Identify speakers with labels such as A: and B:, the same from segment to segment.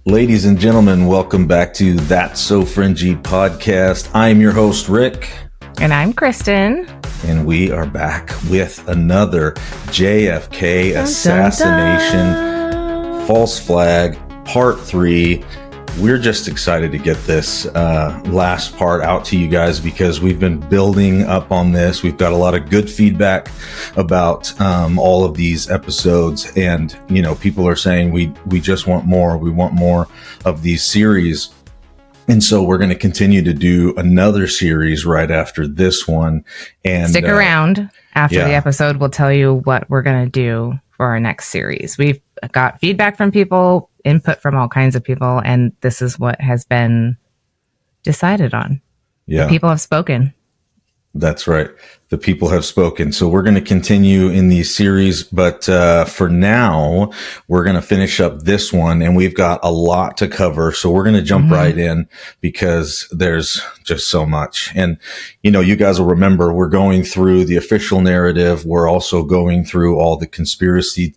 A: Ladies and gentlemen, welcome back to That's So Fringy podcast. I'm your host, Rick.
B: And I'm Kristen.
A: And we are back with another JFK Assassination False Flag Part 3. We're just excited to get this last part out to you guys because we've been building up on this. We've got a lot of good feedback about all of these episodes. And, you know, people are saying we just want more. We want more of these series. And so we're going to continue to do another series right after this one. And
B: stick around after the episode. We'll tell you what we're going to do for our next series. We've got feedback from people, input from all kinds of people, and this is what has been decided on.
A: Yeah.
B: The people have spoken.
A: That's right. The people have spoken. So we're going to continue in these series, but for now, we're going to finish up this one, and we've got a lot to cover. So we're going to jump right in because there's just so much. And, you know, you guys will remember we're going through the official narrative. We're also going through all the conspiracy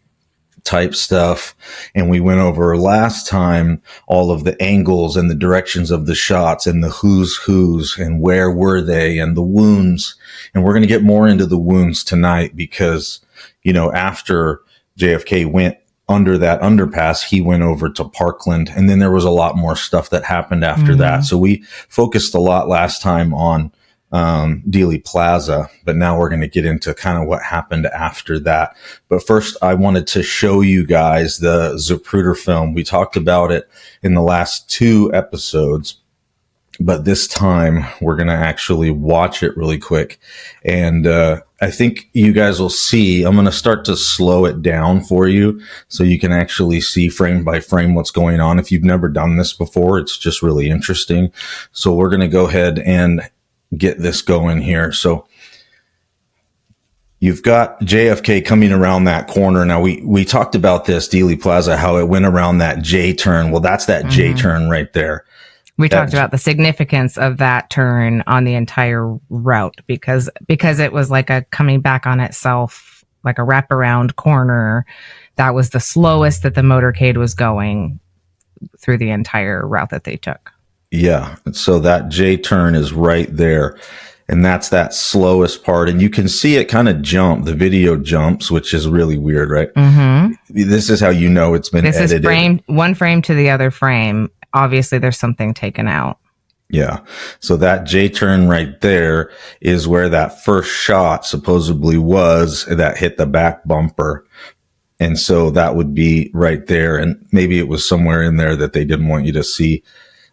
A: type stuff. And we went over last time all of the angles and the directions of the shots and the who's and where were they and the wounds. And we're going to get more into the wounds tonight because, you know, after JFK went under that underpass, he went over to Parkland. And then there was a lot more stuff that happened after that. So we focused a lot last time on Dealey Plaza, but now we're going to get into kind of what happened after that. But first, I wanted to show you guys the Zapruder film. We talked about it in the last 2 episodes, but this time we're going to actually watch it really quick. And I think you guys will see, I'm going to start to slow it down for you so you can actually see frame by frame what's going on. If you've never done this before, it's just really interesting. So we're going to go ahead and get this going here. So you've got JFK coming around that corner. Now we talked about this Dealey Plaza, how it went around that J turn. Well, that's that J turn right there.
B: We talked about the significance of that turn on the entire route because it was like a coming back on itself, like a wraparound corner. That was the slowest that the motorcade was going through the entire route that they took.
A: Yeah. So that J turn is right there. And that's that slowest part. And you can see it kind of jump. The video jumps, which is really weird, right? Mm-hmm. This is how you know it's been edited. This is
B: framed, one frame to the other frame. Obviously, there's something taken out.
A: Yeah. So that J turn right there is where that first shot supposedly was that hit the back bumper. And so that would be right there. And maybe it was somewhere in there that they didn't want you to see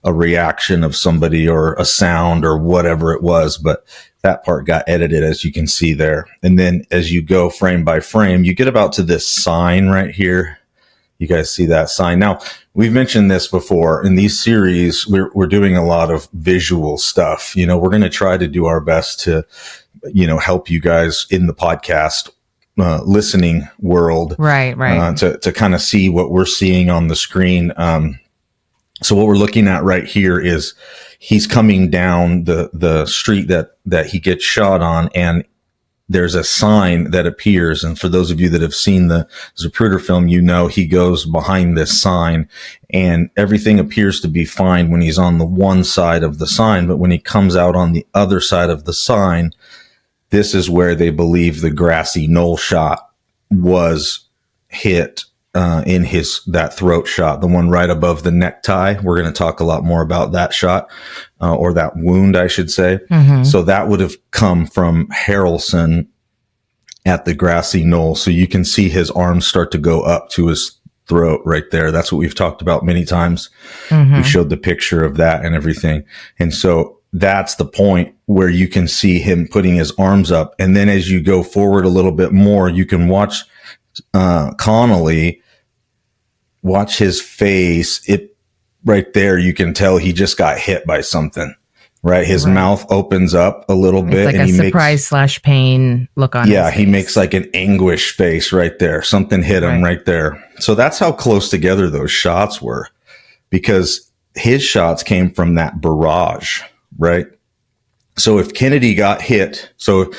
A: a reaction of somebody or a sound or whatever it was, but that part got edited, as you can see there. And then as you go frame by frame, you get about to this sign right here. You guys see that sign. Now, we've mentioned this before in these series. We're doing a lot of visual stuff. You know, we're going to try to do our best to, you know, help you guys in the podcast listening world,
B: right,
A: to kind of see what we're seeing on the screen. So what we're looking at right here is he's coming down the street that he gets shot on, and there's a sign that appears. And for those of you that have seen the Zapruder film, you know he goes behind this sign and everything appears to be fine when he's on the one side of the sign. But when he comes out on the other side of the sign, this is where they believe the grassy knoll shot was hit in that throat shot, the one right above the necktie. We're going to talk a lot more about that shot, or that wound, I should say. Mm-hmm. So that would have come from Harrelson at the grassy knoll. So you can see his arms start to go up to his throat right there. That's what we've talked about many times. Mm-hmm. We showed the picture of that and everything. And so that's the point where you can see him putting his arms up. And then as you go forward a little bit more, you can watch Connolly, watch his face. It right there, you can tell he just got hit by something, right? His mouth opens up a little bit.
B: Like
A: and
B: a surprise / pain look on his face.
A: He makes like an anguish face right there. Something hit him right there. So that's how close together those shots were, because his shots came from that barrage, right? So if Kennedy got hit, so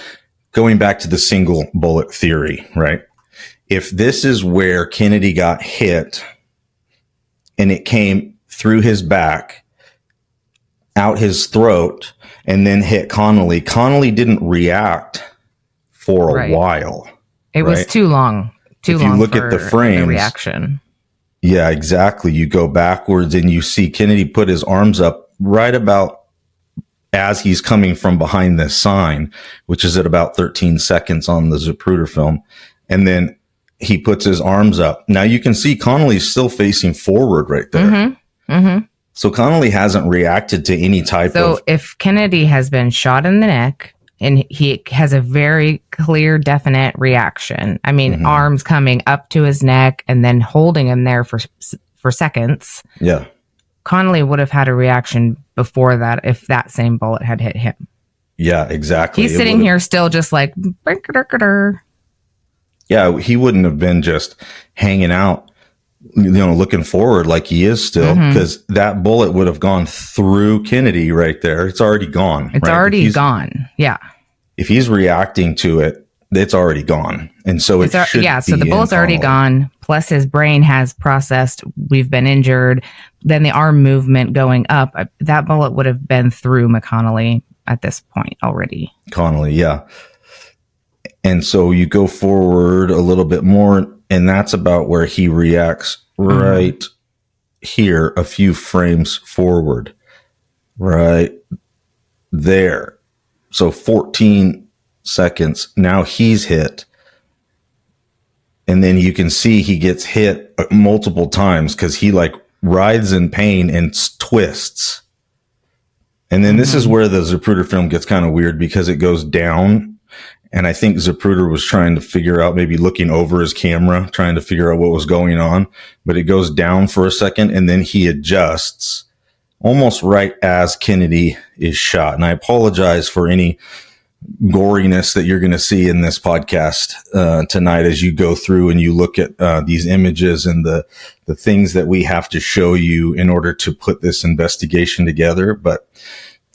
A: going back to the single bullet theory, right? If this is where Kennedy got hit and it came through his back, out his throat, and then hit Connolly. Connolly didn't react for a while.
B: It was too long. If you
A: look at the frames,
B: the reaction.
A: Yeah, exactly. You go backwards and you see Kennedy put his arms up right about as he's coming from behind this sign, which is at about 13 seconds on the Zapruder film. And then he puts his arms up. Now you can see Connolly's still facing forward right there.
B: Mm-hmm. Mm-hmm.
A: So Connolly hasn't reacted to any type of...
B: So if Kennedy has been shot in the neck and he has a very clear, definite reaction, I mean, arms coming up to his neck and then holding him there for seconds.
A: Yeah.
B: Connolly would have had a reaction before that if that same bullet had hit him.
A: Yeah, exactly.
B: He's sitting here still just like...
A: Yeah, he wouldn't have been just hanging out, looking forward like he is still, because that bullet would have gone through Kennedy right there. It's already gone.
B: It's already gone. Yeah.
A: If he's reacting to it, it's already gone. And so so
B: the bullet's already gone. Plus his brain has processed, we've been injured. Then the arm movement going up, that bullet would have been through McConnelly at this point already.
A: Connolly, yeah. And so you go forward a little bit more, and that's about where he reacts right here, a few frames forward, right there. So 14 seconds. Now he's hit. And then you can see he gets hit multiple times because he like writhes in pain and twists. And then this is where the Zapruder film gets kind of weird because it goes down. And I think Zapruder was trying to figure out, maybe looking over his camera, trying to figure out what was going on. But it goes down for a second and then he adjusts almost right as Kennedy is shot. And I apologize for any goriness that you're going to see in this podcast tonight as you go through and you look at these images and the things that we have to show you in order to put this investigation together. But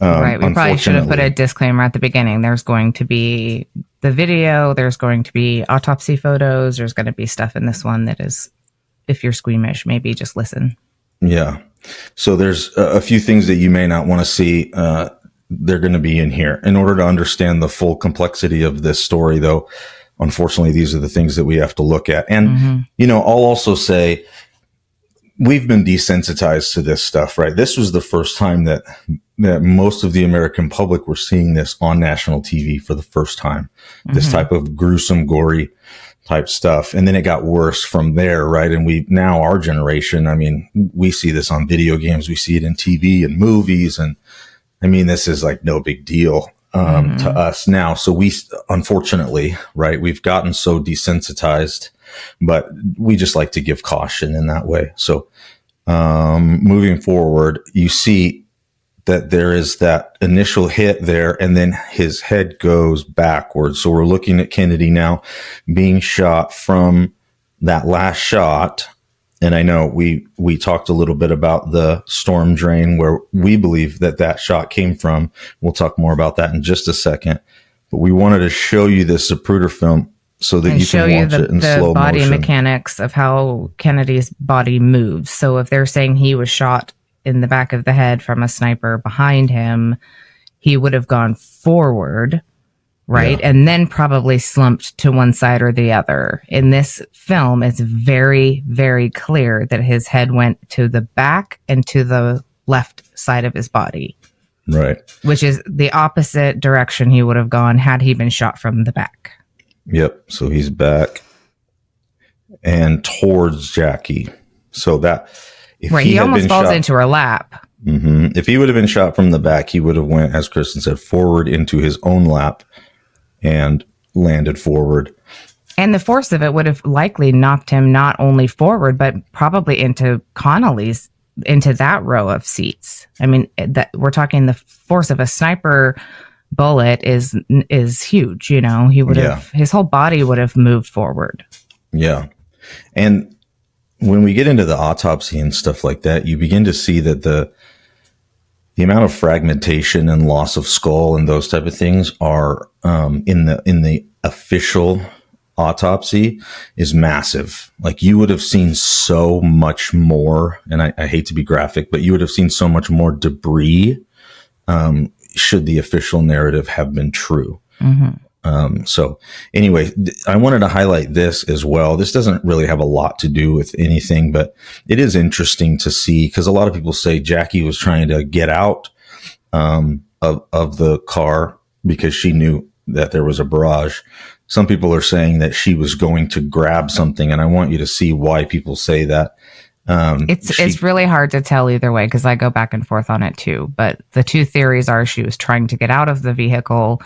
B: right, we probably should have put a disclaimer at the beginning. There's going to be the video, there's going to be autopsy photos, there's going to be stuff in this one that is, if you're squeamish, maybe just listen.
A: Yeah. So there's a few things that you may not want to see. They're going to be in here. In order to understand the full complexity of this story, though, unfortunately, these are the things that we have to look at. And, I'll also say we've been desensitized to this stuff, right? This was the first time that most of the American public were seeing this on national TV for the first time, this type of gruesome, gory type stuff. And then it got worse from there, right? And now our generation, I mean, we see this on video games, we see it in TV and movies. And I mean, this is like no big deal to us now. So we, unfortunately, right, we've gotten so desensitized, but we just like to give caution in that way. So moving forward, you see that there is that initial hit there, and then his head goes backwards. So we're looking at Kennedy now being shot from that last shot. And I know we talked a little bit about the storm drain where we believe that shot came from. We'll talk more about that in just a second. But we wanted to show you this Zapruder film so that you can watch it in slow motion. The body
B: mechanics of how Kennedy's body moves. So if they're saying he was shot in the back of the head from a sniper behind him, he would have gone forward, right? Yeah. And then probably slumped to one side or the other. In this film, it's very, very clear that his head went to the back and to the left side of his body.
A: Right.
B: Which is the opposite direction he would have gone had he been shot from the back.
A: Yep. So he's back and towards Jackie. So that...
B: Right, he almost falls into her lap.
A: If he would have been shot from the back, he would have went, as Kristen said, forward into his own lap and landed forward.
B: And the force of it would have likely knocked him not only forward, but probably into Connolly's, into that row of seats. I mean, that we're talking the force of a sniper bullet is huge. He would have, his whole body would have moved forward.
A: Yeah, and when we get into the autopsy and stuff like that, you begin to see that the amount of fragmentation and loss of skull and those type of things are in the official autopsy is massive. Like, you would have seen so much more, and I hate to be graphic, but you would have seen so much more debris should the official narrative have been true. So anyway, I wanted to highlight this as well. This doesn't really have a lot to do with anything, but it is interesting to see, because a lot of people say Jackie was trying to get out of the car because she knew that there was a barrage. Some people are saying that she was going to grab something, and I want you to see why people say that.
B: It's really hard to tell either way, because I go back and forth on it too. But the two theories are she was trying to get out of the vehicle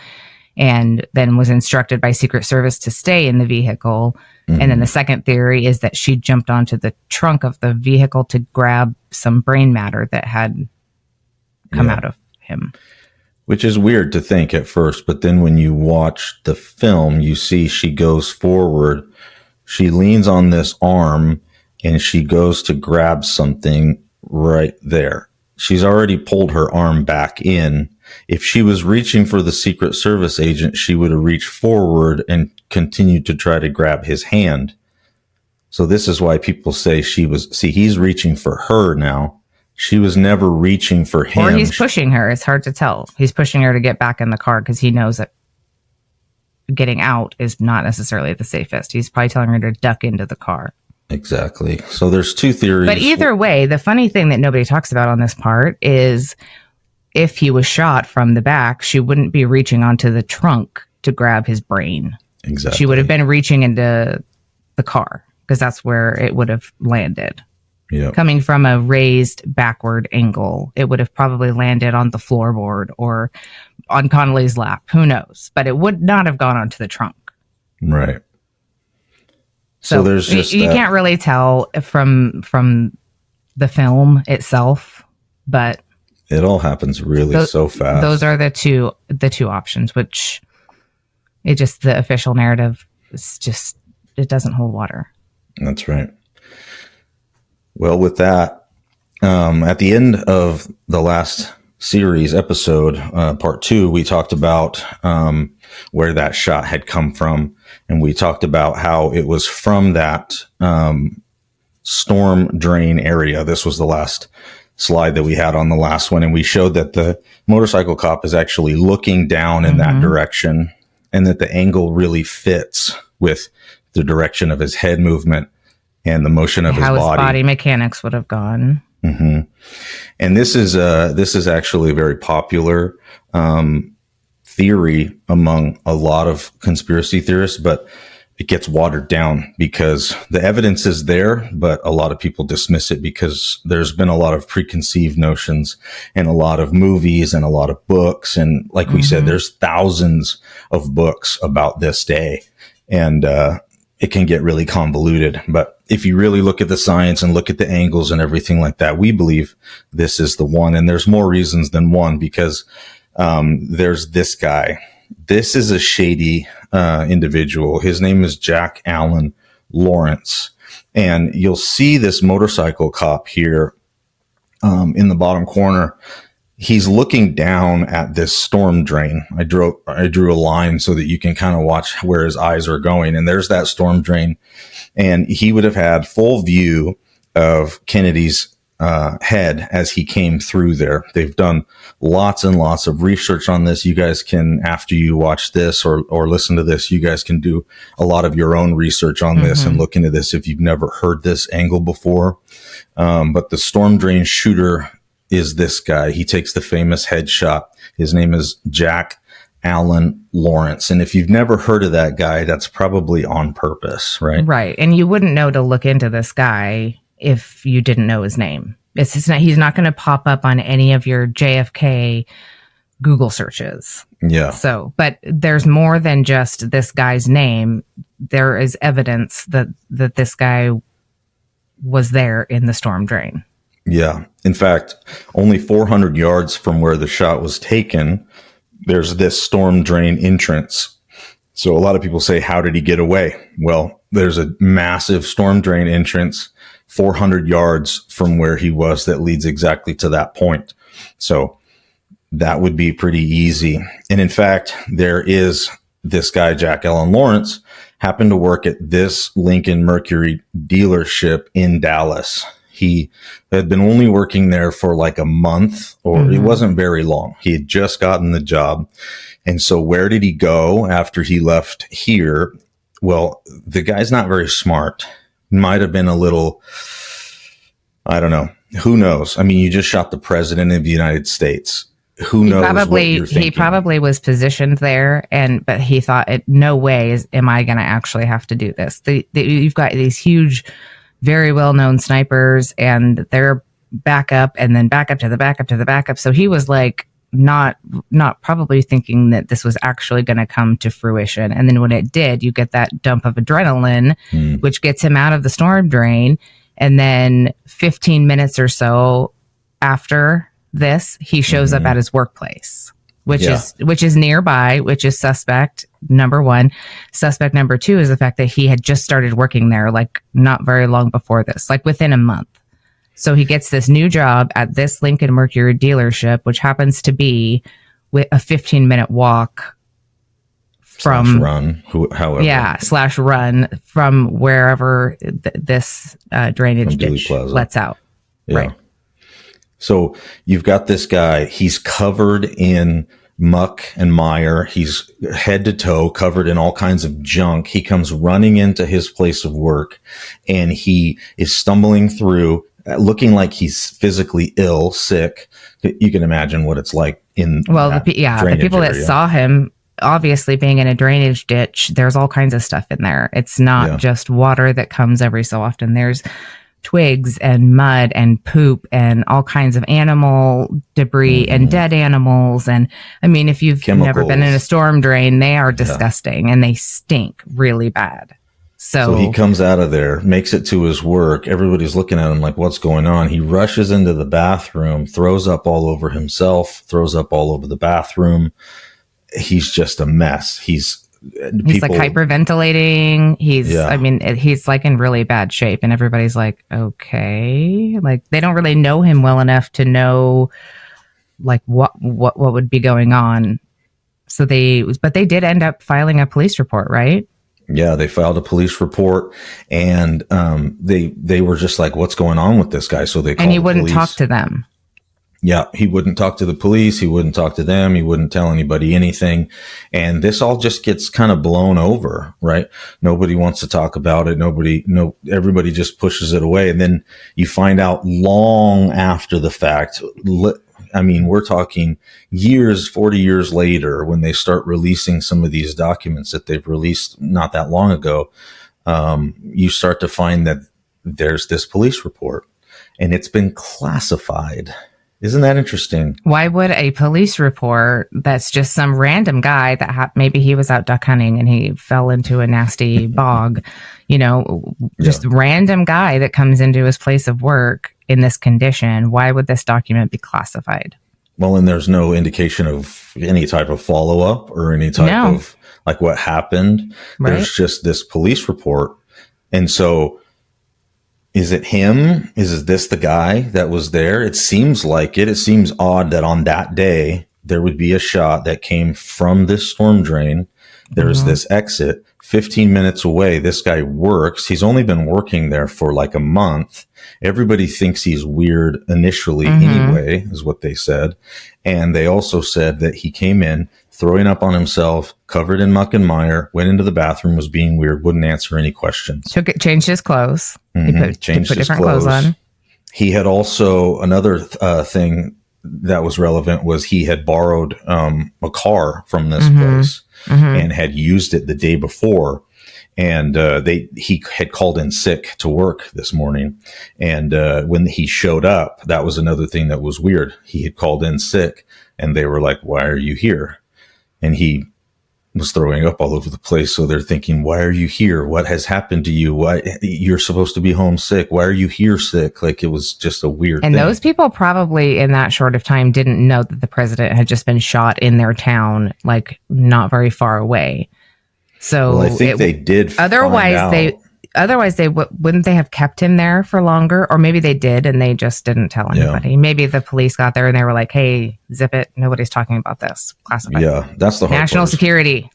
B: and then was instructed by Secret Service to stay in the vehicle. And then the second theory is that she jumped onto the trunk of the vehicle to grab some brain matter that had come out of him.
A: Which is weird to think at first, but then when you watch the film, you see she goes forward, she leans on this arm, and she goes to grab something right there. She's already pulled her arm back in. If she was reaching for the Secret Service agent, she would have reached forward and continued to try to grab his hand. So this is why people say he's reaching for her now. She was never reaching for him.
B: Or he's pushing her. It's hard to tell. He's pushing her to get back in the car because he knows that getting out is not necessarily the safest. He's probably telling her to duck into the car.
A: Exactly. So there's two theories.
B: But either way, the funny thing that nobody talks about on this part is if he was shot from the back, she wouldn't be reaching onto the trunk to grab his brain.
A: Exactly.
B: She would have been reaching into the car because that's where it would have landed.
A: Yep.
B: Coming from a raised backward angle, it would have probably landed on the floorboard or on Connolly's lap. Who knows? But it would not have gone onto the trunk.
A: Right. So there's just
B: you can't really tell from the film itself, but
A: it all happens really so fast.
B: Those are the two options, which the official narrative is just, it doesn't hold water.
A: That's right. Well, with that, at the end of the last series episode, part 2, we talked about where that shot had come from. And we talked about how it was from that storm drain area. This was the last slide that we had on the last one. And we showed that the motorcycle cop is actually looking down in that direction, and that the angle really fits with the direction of his head movement and the motion of his body.
B: How his body mechanics would have gone.
A: Mm-hmm. And this is actually a very popular theory among a lot of conspiracy theorists, but it gets watered down because the evidence is there, but a lot of people dismiss it because there's been a lot of preconceived notions and a lot of movies and a lot of books. And like we said, there's thousands of books about this day, and it can get really convoluted. But if you really look at the science and look at the angles and everything like that, we believe this is the one. And there's more reasons than one, because there's this guy. This is a shady individual. His name is Jack Allen Lawrence. And you'll see this motorcycle cop here in the bottom corner. He's looking down at this storm drain. I drew a line so that you can kind of watch where his eyes are going. And there's that storm drain. And he would have had full view of Kennedy's head as he came through there. They've done lots and lots of research on this. You guys can, after you watch this or listen to this, you guys can do a lot of your own research on this and look into this if you've never heard this angle before. But the storm drain shooter is this guy. He takes the famous headshot. His name is Jack Allen Lawrence. And if you've never heard of that guy, that's probably on purpose, right?
B: Right. And you wouldn't know to look into this guy if you didn't know his name. He's not going to pop up on any of your JFK Google searches.
A: Yeah.
B: So, but there's more than just this guy's name. There is evidence that this guy was there in the storm drain.
A: Yeah. In fact, only 400 yards from where the shot was taken, there's this storm drain entrance. So a lot of people say, how did he get away? Well, there's a massive storm drain entrance 400 yards from where he was that leads exactly to that point. So that would be pretty easy. And in fact, there is this guy, Jack Allen Lawrence, happened to work at this Lincoln Mercury dealership in Dallas. He had been only working there for like a month, or it wasn't very long. He had just gotten the job. And so where did he go after he left here? Well, the guy's not very smart. Might have been a little, I don't know. Who knows? I mean, you just shot the president of the United States. Who knows what you're thinking?
B: He probably was positioned there, but he thought, no way am I going to actually have to do this. You've got these huge, very well-known snipers, and they're backup, and then backup to the backup to the backup. So he was like not probably thinking that this was actually going to come to fruition. And then when it did, you get that dump of adrenaline, which gets him out of the storm drain. And then 15 minutes or so after this, he shows up at his workplace, which is nearby, which is suspect number one. Suspect number two is the fact that he had just started working there, like not very long before this, like within a month. So he gets this new job at this Lincoln Mercury dealership, which happens to be with a 15-minute walk from
A: run
B: from wherever this drainage ditch lets out.
A: Yeah.
B: Right.
A: So you've got this guy, he's covered in muck and mire. He's head to toe covered in all kinds of junk. He comes running into his place of work, and he is stumbling through, looking like he's physically ill, sick. You can imagine what it's like in
B: the people
A: area
B: that saw him, obviously being in a drainage ditch, there's all kinds of stuff in there. It's not just water that comes every so often. There's twigs and mud and poop and all kinds of animal debris and dead animals. And I mean, if you've never been in a storm drain, they are disgusting and they stink really bad. So
A: he comes out of there, makes it to his work. Everybody's looking at him like, what's going on? He rushes into the bathroom, throws up all over himself, throws up all over the bathroom. He's just a mess. He's
B: like hyperventilating. He's like in really bad shape, and everybody's like, okay, like they don't really know him well enough to know like what would be going on. So they did end up filing a police report, right?
A: Yeah, they filed a police report, and they were just like, what's going on with this guy? So they called
B: and he wouldn't
A: police.
B: Talk to them.
A: Yeah, he wouldn't talk to the police. He wouldn't talk to them. He wouldn't tell anybody anything. And this all just gets kind of blown over, right? Nobody wants to talk about it. Everybody just pushes it away. And then you find out long after the fact. I mean, we're talking years, 40 years later, when they start releasing some of these documents that they've released not that long ago, you start to find that there's this police report, and it's been classified. Isn't that interesting?
B: Why would a police report that's just some random guy that maybe he was out duck hunting and he fell into a nasty bog, just random guy that comes into his place of work in this condition, why would this document be classified?
A: Well, and there's no indication of any type of follow-up or any type of like what happened. Right. There's just this police report. And so is it him? Is this the guy that was there? It seems like it. It seems odd that on that day, there would be a shot that came from this storm drain. There's this exit 15 minutes away. This guy works. He's only been working there for like a month. Everybody thinks he's weird initially anyway, is what they said. And they also said that he came in throwing up on himself, covered in muck and mire, went into the bathroom, was being weird, wouldn't answer any questions.
B: Changed his clothes. He put different clothes on.
A: He had also, another thing that was relevant was he had borrowed a car from this place and had used it the day before. And he had called in sick to work this morning. And when he showed up, that was another thing that was weird. He had called in sick, and they were like, why are you here? And he was throwing up all over the place. So they're thinking, why are you here? What has happened to you? Why you're supposed to be home sick? Why are you here sick? Like, it was just a weird thing.
B: And those people probably in that short of time didn't know that the president had just been shot in their town, like not very far away. So
A: I think they did.
B: Otherwise they wouldn't they have kept him there for longer? Or maybe they did and they just didn't tell anybody. Maybe the police got there and they were like, hey, zip it. Nobody's talking about this. Classified.
A: Yeah, that's the hard
B: national
A: part.
B: Security.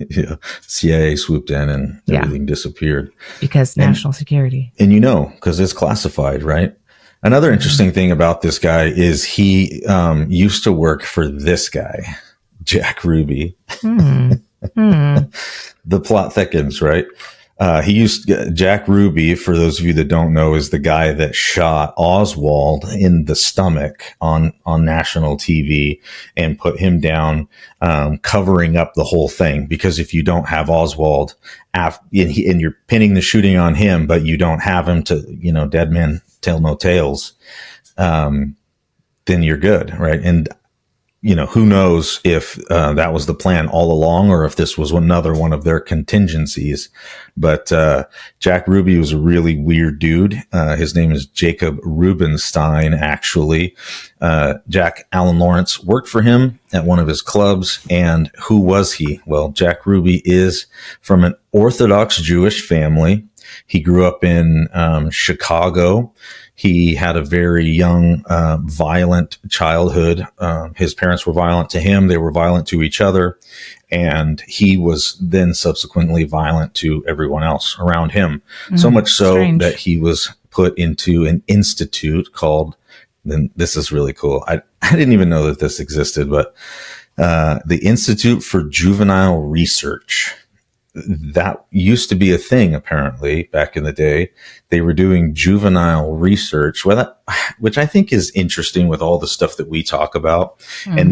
A: Yeah, CIA swooped in and everything disappeared
B: because national security.
A: And because it's classified, right? Another interesting thing about this guy is he used to work for this guy, Jack Ruby. The plot thickens, right? Jack Ruby, for those of you that don't know, is the guy that shot Oswald in the stomach on national TV and put him down, covering up the whole thing. Because if you don't have Oswald and you're pinning the shooting on him, but you don't have him to, dead men tell no tales, then you're good, right? And who knows if that was the plan all along or if this was another one of their contingencies. But Jack Ruby was a really weird dude. His name is Jacob Rubenstein, actually. Jack Allen Lawrence worked for him at one of his clubs. And who was he? Well, Jack Ruby is from an Orthodox Jewish family. He grew up in Chicago. He had a very young, violent childhood. His parents were violent to him. They were violent to each other. And he was then subsequently violent to everyone else around him. So much so that he was put into an institute called, then this is really cool. I didn't even know that this existed, but the Institute for Juvenile Research. That used to be a thing, apparently, back in the day. They were doing juvenile research, which I think is interesting with all the stuff that we talk about. And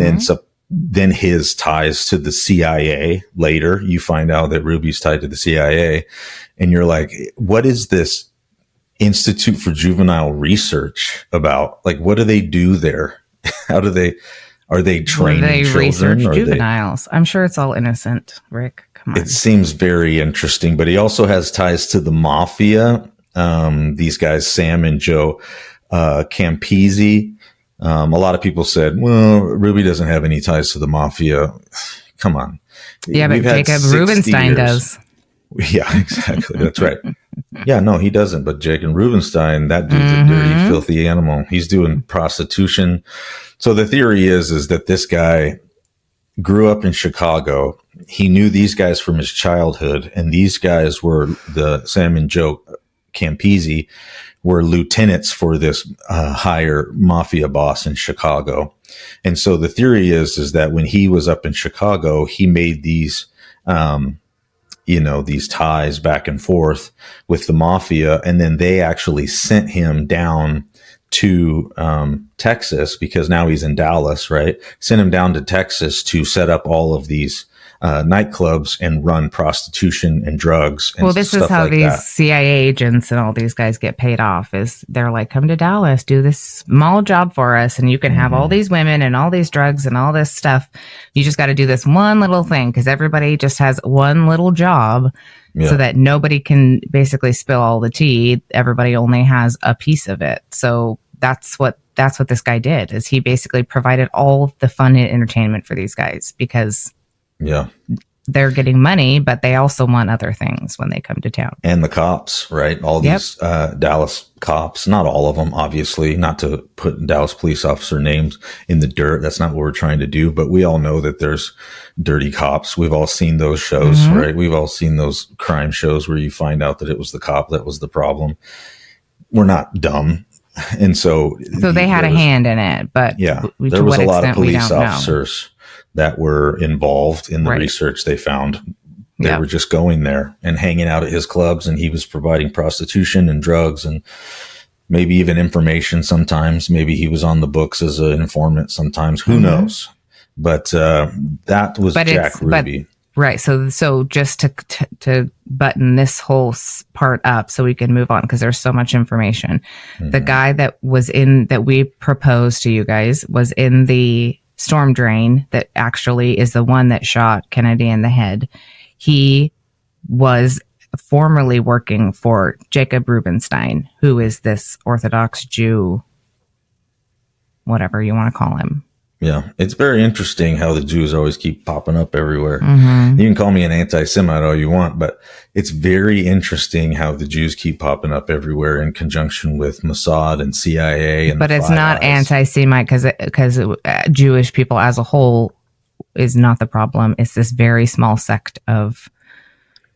A: then his ties to the CIA later. You find out that Ruby's tied to the CIA. And you're like, what is this Institute for Juvenile Research about? Like, what do they do there? Are they training children?
B: Research juveniles? I'm sure it's all innocent, Rick.
A: It seems very interesting, but he also has ties to the mafia. These guys, Sam and Joe Campisi. A lot of people said, well, Ruby doesn't have any ties to the mafia. Come on.
B: Yeah, but Jacob Rubenstein does.
A: Yeah, exactly. That's right. Yeah, no, he doesn't. But Jacob Rubenstein, that dude's a dirty, filthy animal. He's doing prostitution. So the theory is that this guy grew up in Chicago. He knew these guys from his childhood, and these guys were the Sam and Joe Campisi were lieutenants for this higher mafia boss in Chicago. And so the theory is that when he was up in Chicago, he made these, these ties back and forth with the mafia, and then they actually sent him down to Texas, because now he's in Dallas, right? Sent him down to Texas to set up all of these nightclubs and run prostitution and drugs. And
B: this is how these CIA agents and all these guys get paid off. Is they're like, come to Dallas, do this small job for us, and you can have all these women and all these drugs and all this stuff. You just got to do this one little thing, because everybody just has one little job. Yeah. So that nobody can basically spill all the tea. Everybody only has a piece of it. So that's what this guy did, is he basically provided all the fun and entertainment for these guys, because they're getting money, but they also want other things when they come to town. And
A: the cops, right? All these Dallas cops, not all of them, obviously, not to put Dallas police officer names in the dirt. That's not what we're trying to do. But we all know that there's dirty cops. We've all seen those shows, right? We've all seen those crime shows where you find out that it was the cop that was the problem. We're not dumb. And so
B: they had a hand in it, but
A: there was a lot of police officers that were involved in the research they found. They were just going there and hanging out at his clubs, and he was providing prostitution and drugs and maybe even information sometimes. Maybe he was on the books as an informant sometimes. Who knows? But that was Jack Ruby.
B: Right. So just to button this whole part up so we can move on, because there's so much information. The guy that we proposed to you guys was in the storm drain that actually is the one that shot Kennedy in the head. He was formerly working for Jacob Rubenstein, who is this Orthodox Jew, whatever you want to call him.
A: Yeah, it's very interesting how the Jews always keep popping up everywhere. You can call me an anti-Semite all you want, but it's very interesting how the Jews keep popping up everywhere in conjunction with Mossad and CIA. And
B: but it's not anti-Semite because Jewish people as a whole is not the problem. It's this very small sect of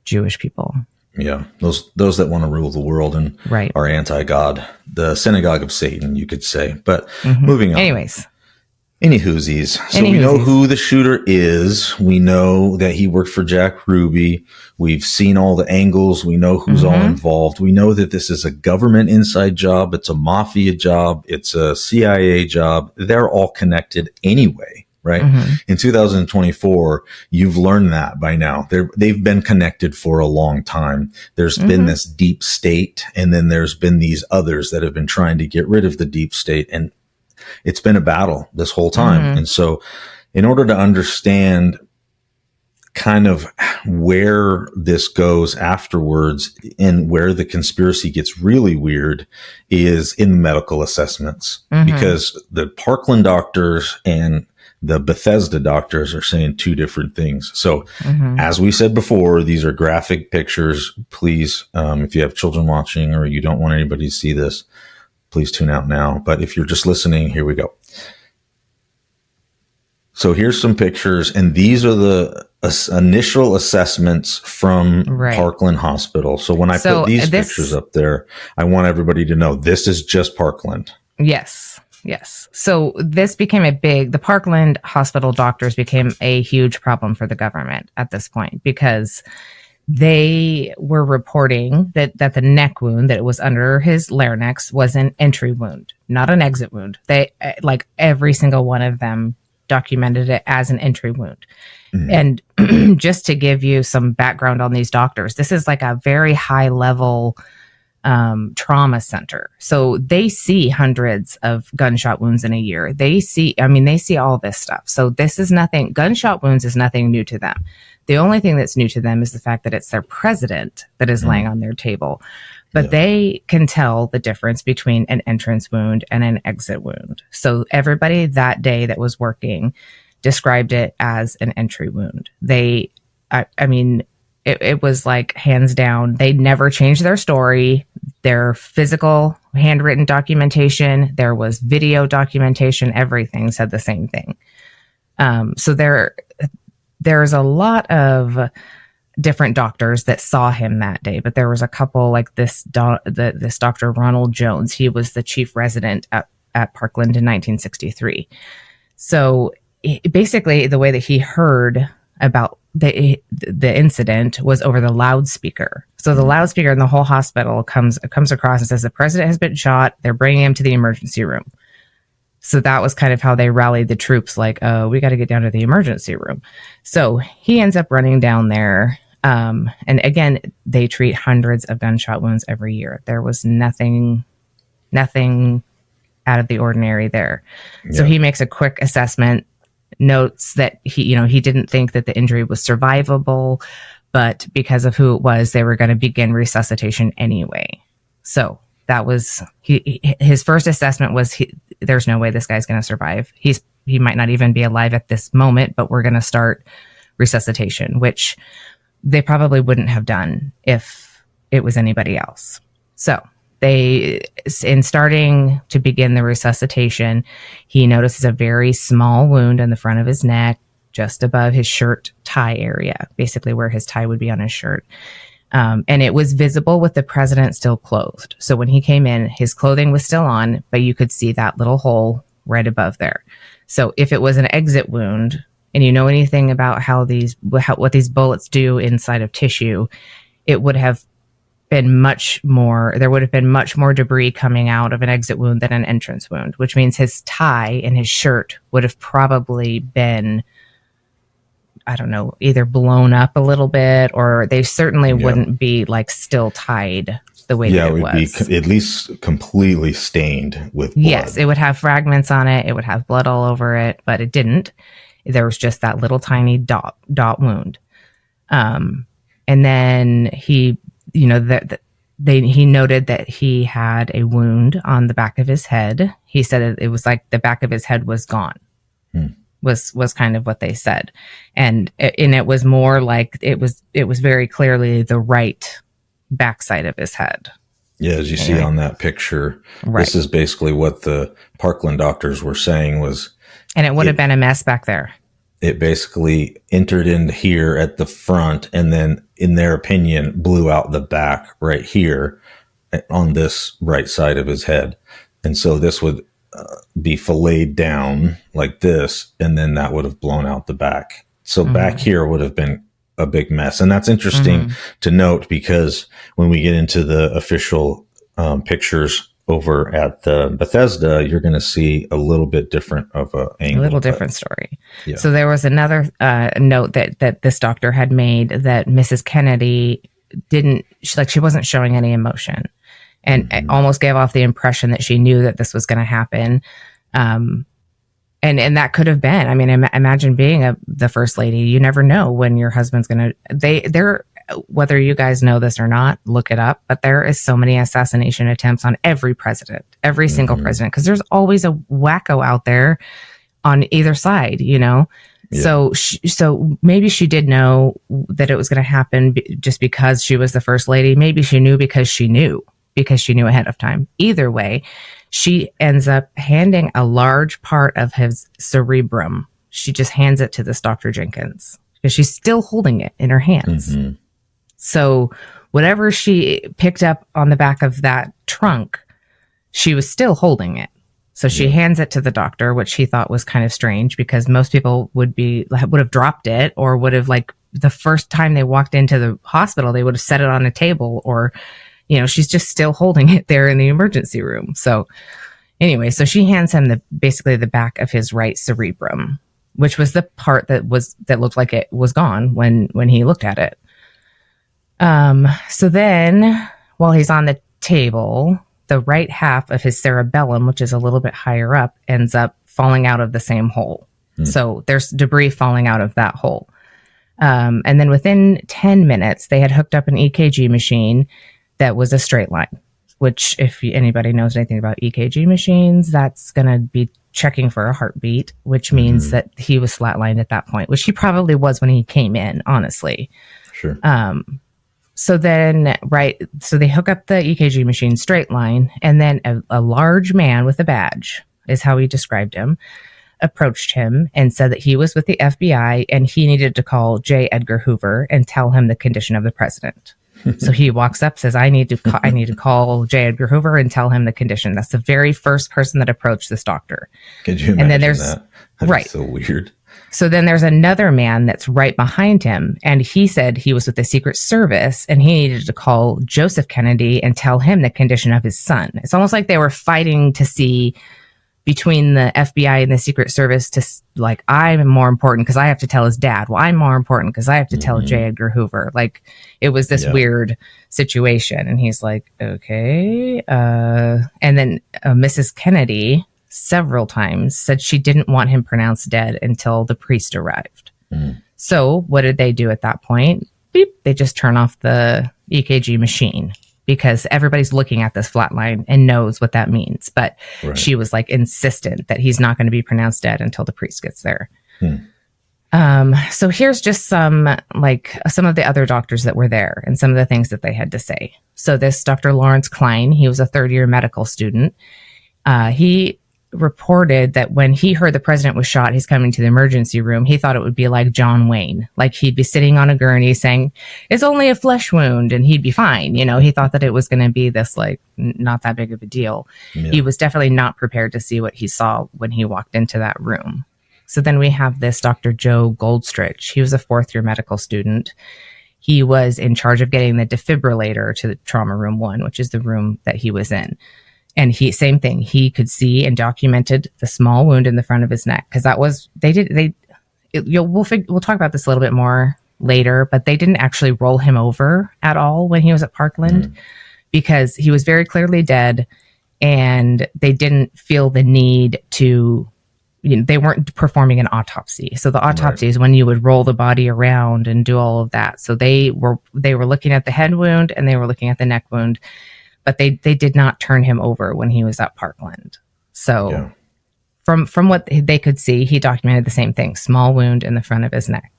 B: Jewish people.
A: Yeah, those that want to rule the world and
B: right.
A: are anti-God, the synagogue of Satan, you could say. But moving on.
B: Anyways.
A: Any whoosies. So we know who the shooter is. We know that he worked for Jack Ruby. We've seen all the angles. We know who's all involved. We know that this is a government inside job. It's a mafia job. It's a CIA job. They're all connected anyway, right? In 2024, you've learned that by now. They've been connected for a long time. There's been this deep state, and then there's been these others that have been trying to get rid of the deep state, and it's been a battle this whole time. And so in order to understand kind of where this goes afterwards and where the conspiracy gets really weird is in the medical assessments, because the Parkland doctors and the Bethesda doctors are saying two different things. So as we said before, these are graphic pictures. Please, if you have children watching or you don't want anybody to see this, please tune out now. But if you're just listening, here we go. So here's some pictures, and these are the initial assessments from Parkland Hospital. So when I put these pictures up there, I want everybody to know this is just Parkland.
B: Yes. So this became the Parkland Hospital doctors became a huge problem for the government at this point, because they were reporting that the neck wound that was under his larynx was an entry wound, not an exit wound. They, like every single one of them, documented it as an entry wound. And just to give you some background on these doctors, this is like a very high level trauma center. So they see hundreds of gunshot wounds in a year. They see all this stuff. So this is nothing, gunshot wounds is nothing new to them. The only thing that's new to them is the fact that it's their president that is laying on their table. But they can tell the difference between an entrance wound and an exit wound. So everybody that day that was working described it as an entry wound. It was like hands down. They never changed their story. Their physical handwritten documentation, there was video documentation, everything said the same thing. So there's a lot of different doctors that saw him that day, but there was a couple like this Dr. Ronald Jones. He was the chief resident at Parkland in 1963. So basically the way that he heard about the incident was over the loudspeaker. So the loudspeaker in the whole hospital comes across and says, the president has been shot. They're bringing him to the emergency room. So that was kind of how they rallied the troops, like, oh, we got to get down to the emergency room. So he ends up running down there. And again, they treat hundreds of gunshot wounds every year. There was nothing out of the ordinary there. Yeah. So he makes a quick assessment, notes that he didn't think that the injury was survivable, but because of who it was, they were going to begin resuscitation anyway. So that was his first assessment was there's no way this guy's going to survive. He might not even be alive at this moment, but we're going to start resuscitation, which they probably wouldn't have done if it was anybody else. So in starting to begin the resuscitation, he notices a very small wound in the front of his neck, just above his shirt tie area, basically where his tie would be on his shirt. And it was visible with the president still clothed. So when he came in, his clothing was still on, but you could see that little hole right above there. So if it was an exit wound, and you know anything about what these bullets do inside of tissue, it would have been there would have been much more debris coming out of an exit wound than an entrance wound, which means his tie and his shirt would have probably been, I don't know, either blown up a little bit, or they certainly wouldn't be like still tied the way that it was. Yeah, it would be
A: at least completely stained with blood.
B: Yes, it would have fragments on it. It would have blood all over it, but it didn't. There was just that little tiny dot wound. And then he noted that he had a wound on the back of his head. He said it was like the back of his head was gone. Was kind of what they said. And it was more like it was very clearly the right backside of his head.
A: Yeah, as you see on that picture, This is basically what the Parkland doctors were saying was.
B: And it would have been a mess back there.
A: it basically entered in here at the front, and then, in their opinion, blew out the back right here on this right side of his head. And so this would be filleted down like this, and then that would have blown out the back. So back here would have been a big mess. And that's interesting to note, because when we get into the official pictures over at the Bethesda, you're going to see a little bit different of a angle.
B: A little different story.
A: Yeah.
B: So there was another note that this doctor had made, that Mrs. Kennedy she wasn't showing any emotion, and almost gave off the impression that she knew that this was going to happen. And that could have been, I mean, imagine being the first lady. You never know when your husband's going to, whether you guys know this or not, look it up, but there is so many assassination attempts on every president, every single president, because there's always a wacko out there on either side, you know? Yeah. So maybe she did know that it was going to happen just because she was the first lady. Maybe she knew because she knew ahead of time. Either way, she ends up handing a large part of his cerebrum. She just hands it to this Dr. Jenkins because she's still holding it in her hands. So whatever she picked up on the back of that trunk, she was still holding it. So she hands it to the doctor, which he thought was kind of strange, because most people would have dropped it, or would have, like, the first time they walked into the hospital, they would have set it on a table, or, you know, she's just still holding it there in the emergency room. So anyway, so she hands him basically the back of his right cerebrum, which was the part that looked like it was gone when he looked at it. So then, while he's on the table, the right half of his cerebellum, which is a little bit higher up, ends up falling out of the same hole. So there's debris falling out of that hole. And then within 10 minutes, they had hooked up an EKG machine that was a straight line, which, if anybody knows anything about EKG machines, that's going to be checking for a heartbeat, which means that he was flatlined at that point, which he probably was when he came in, honestly.
A: Sure.
B: So then, so they hook up the EKG machine straight line, and then a large man with a badge, is how he described him, approached him and said that he was with the FBI and he needed to call J. Edgar Hoover and tell him the condition of the president. So he walks up, says, I need to call J. Edgar Hoover and tell him the condition. That's the very first person that approached this doctor.
A: Could you imagine
B: and then there's,
A: that? That's so weird.
B: So then there's another man that's right behind him, and he said he was with the Secret Service and he needed to call Joseph Kennedy and tell him the condition of his son. It's almost like they were fighting to see between the FBI and the Secret Service to, like, I'm more important because I have to tell his dad. Well, I'm more important because I have to tell J. Edgar Hoover. Like, it was this weird situation. And he's like, okay. And then Mrs. Kennedy several times said she didn't want him pronounced dead until the priest arrived. So what did they do at that point? Beep, they just turn off the EKG machine, because everybody's looking at this flat line and knows what that means. But she was, like, insistent that he's not going to be pronounced dead until the priest gets there. So here's just some of the other doctors that were there and some of the things that they had to say. So this Dr. Lawrence Klein, he was a third-year medical student. He reported that when he heard the president was shot, he's coming to the emergency room, he thought it would be like John Wayne. Like, he'd be sitting on a gurney saying, it's only a flesh wound, and he'd be fine. You know, he thought that it was going to be this, like, not that big of a deal. He was definitely not prepared to see what he saw when he walked into that room. So then we have this Dr. Joe Goldstrich. He was a fourth-year medical student. He was in charge of getting the defibrillator to the trauma room 1, which is the room that he was in. And same thing. He could see and documented the small wound in the front of his neck, because that was, we'll talk about this a little bit more later, but they didn't actually roll him over at all when he was at Parkland, because he was very clearly dead, and they didn't feel the need to, they weren't performing an autopsy. So the autopsy is when you would roll the body around and do all of that. So they were looking at the head wound and they were looking at the neck wound, but they did not turn him over when he was at Parkland. So from what they could see, he documented the same thing, small wound in the front of his neck.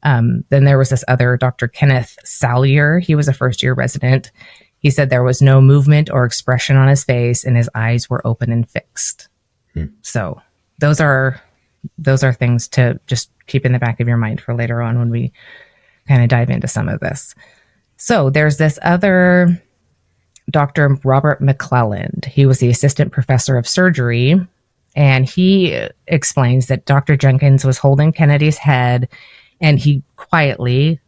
B: Then there was this other Dr. Kenneth Salyer. He was a first-year resident. He said there was no movement or expression on his face, and his eyes were open and fixed. So those are those are things to just keep in the back of your mind for later on when we kind of dive into some of this. So there's this other Dr. Robert McClelland. He was the assistant professor of surgery, and he explains that Dr. Jenkins was holding Kennedy's head, and he quietly,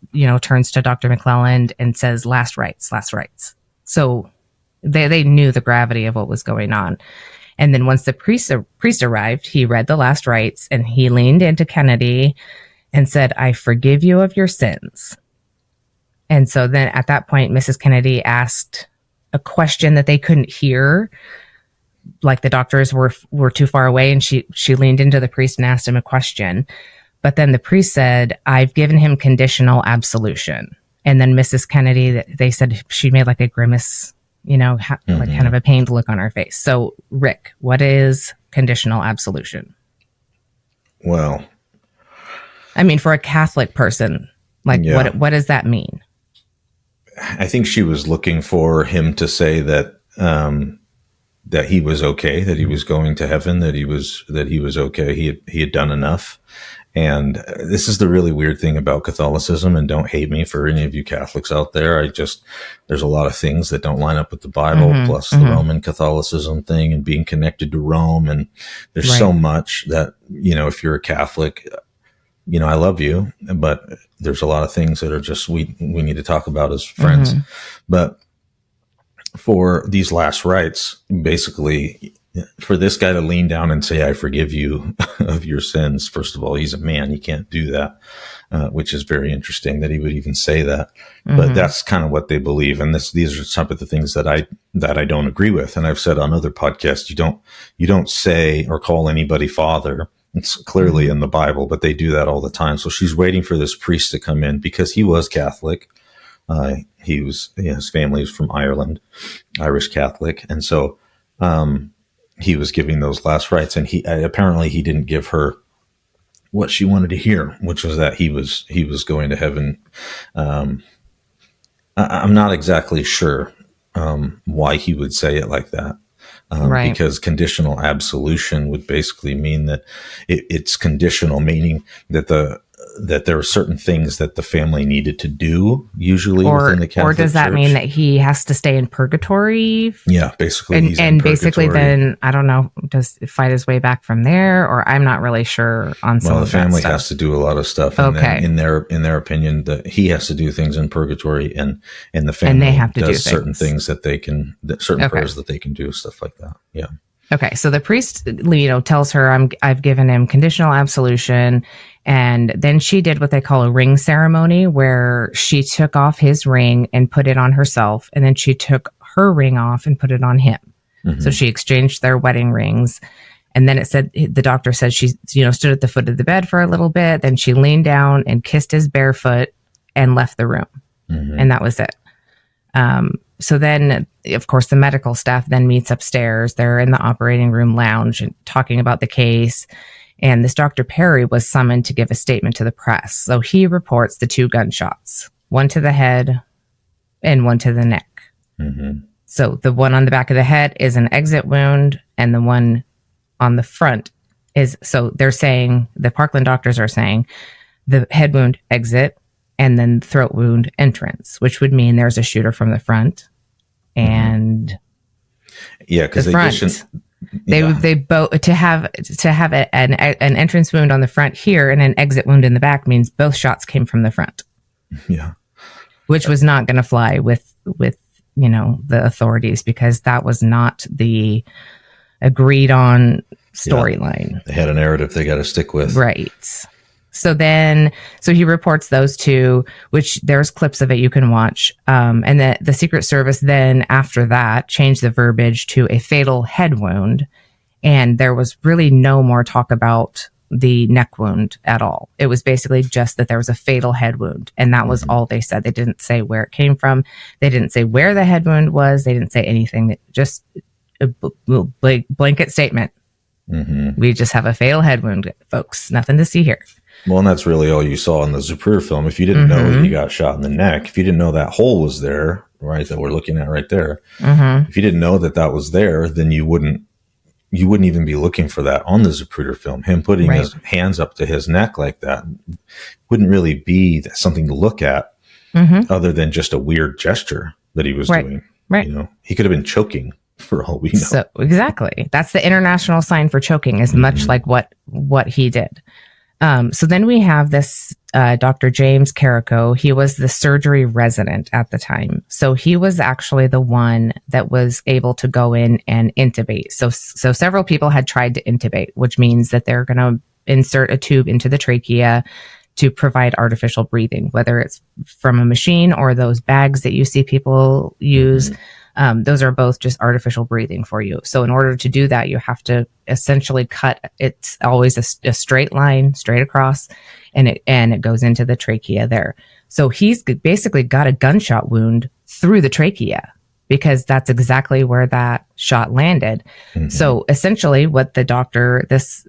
B: turns to Dr. McClelland and says, "Last rites, last rites." So they knew the gravity of what was going on. And then once the priest arrived, he read the last rites, and he leaned into Kennedy and said, "I forgive you of your sins." And so then at that point, Mrs. Kennedy asked a question that they couldn't hear, like the doctors were too far away, and she leaned into the priest and asked him a question. But then the priest said, "I've given him conditional absolution." And then Mrs. Kennedy, they said she made like a grimace, like kind of a pained look on her face. So Rick, what is conditional absolution?
A: Well,
B: I mean, for a Catholic person, what does that mean?
A: I think she was looking for him to say that that he was okay, that he was going to heaven, that he was okay. He had done enough. And this is the really weird thing about Catholicism, and don't hate me for any of you Catholics out there. There's a lot of things that don't line up with the Bible, plus the Roman Catholicism thing and being connected to Rome. And there's so much that, if you're a Catholic, I love you, but there's a lot of things that are just, we need to talk about as friends. But for these last rites, basically, for this guy to lean down and say, "I forgive you of your sins," first of all, he's a man. He can't do that, which is very interesting that he would even say that. But that's kind of what they believe. And these are some of the things that I don't agree with. And I've said on other podcasts, you don't say or call anybody father. It's clearly in the Bible, but they do that all the time. So she's waiting for this priest to come in because he was Catholic. His family is from Ireland, Irish Catholic. And so, he was giving those last rites, and he didn't give her what she wanted to hear, which was that he was going to heaven. I'm not exactly sure why he would say it like that, because conditional absolution would basically mean that it's conditional, meaning that there are certain things that the family needed to do, usually within the Catholic
B: Church. Or does that mean that he has to stay in purgatory?
A: Yeah, basically.
B: And basically then, I don't know, does fight his way back from there? Or I'm not really sure on some of that stuff. Well, the family has
A: to do a lot of stuff. And then in their opinion, that he has to do things in purgatory, and the family
B: and they have to
A: does
B: do
A: certain things that they can, certain prayers that they can do, stuff like that. Yeah.
B: Okay, so the priest, tells her, I've given him conditional absolution, and then she did what they call a ring ceremony, where she took off his ring and put it on herself, and then she took her ring off and put it on him. So she exchanged their wedding rings, and then the doctor said she, stood at the foot of the bed for a little bit, then she leaned down and kissed his bare foot and left the room, and that was it. So then, of course, the medical staff then meets upstairs. They're in the operating room lounge and talking about the case. And this Dr. Perry was summoned to give a statement to the press. So he reports the 2 gunshots, one to the head and one to the neck. So the one on the back of the head is an exit wound, and the one on the front is, so they're saying, the Parkland doctors are saying, the head wound exit, and then throat wound entrance, which would mean there's a shooter from the front. And
A: because
B: they both to have an entrance wound on the front here and an exit wound in the back means both shots came from the front.
A: Yeah,
B: which was not going to fly with the authorities, because that was not the agreed on storyline.
A: Yeah, they had a narrative they got to stick with,
B: right? So he reports those 2, which there's clips of it you can watch. And the Secret Service then, after that, changed the verbiage to a fatal head wound. And there was really no more talk about the neck wound at all. It was basically just that there was a fatal head wound. And that was all they said. They didn't say where it came from. They didn't say where the head wound was. They didn't say anything. Just a blanket statement. We just have a fatal head wound, folks. Nothing to see here.
A: Well, and that's really all you saw in the Zapruder film. If you didn't know that he got shot in the neck, if you didn't know that hole was there, right, that we're looking at right there, if you didn't know that was there, then you wouldn't you wouldn't even be looking for that on the Zapruder film. Him putting
B: Right.
A: his hands up to his neck like that wouldn't really be something to look at, other than just a weird gesture that he was doing.
B: Right.
A: You know, he could have been choking for all we know.
B: So exactly, that's the international sign for choking, is much like what he did. So then we have this Dr. James Carrico. He was the surgery resident at the time. So he was actually the one that was able to go in and intubate. So several people had tried to intubate, which means that they're going to insert a tube into the trachea to provide artificial breathing, whether it's from a machine or those bags that you see people use. Those are both just artificial breathing for you. So in order to do that, you have to essentially cut. It's always a straight line, straight across, and it goes into the trachea there. So he's basically got a gunshot wound through the trachea, because that's exactly where that shot landed. So essentially, what the doctor, this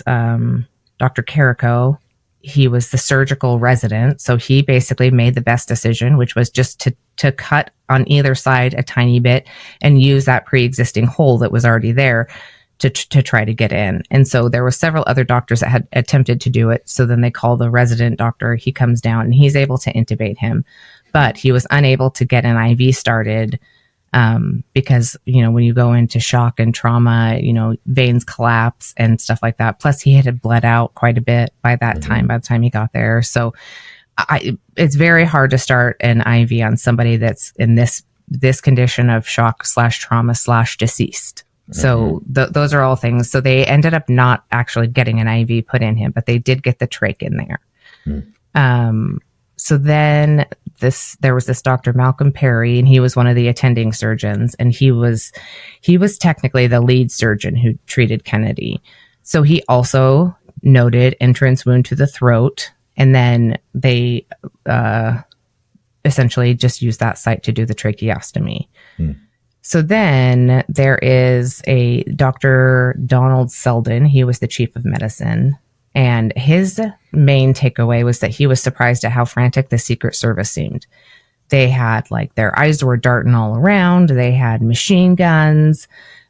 B: Dr. Carrico, he was the surgical resident. So he basically made the best decision, which was just to cut on either side a tiny bit and use that pre-existing hole that was already there to try to get in. And so there were several other doctors that had attempted to do it. So then they call the resident doctor. He comes down and he's able to intubate him, but he was unable to get an IV started, because, you know, when you go into shock and trauma, you know, veins collapse and stuff like that. Plus he had bled out quite a bit by that time, by the time he got there. So it's very hard to start an IV on somebody that's in this condition of shock / trauma / deceased. So those are all things. So they ended up not actually getting an IV put in him, but they did get the trach in there. So then there was this Dr. Malcolm Perry, and he was one of the attending surgeons, and he was technically the lead surgeon who treated Kennedy. So he also noted entrance wound to the throat, and then they essentially just used that site to do the tracheostomy. So then there is a Dr. Donald Selden. He was the chief of medicine. And his main takeaway was that he was surprised at how frantic the Secret Service seemed. They had, like, their eyes were darting all around. They had machine guns.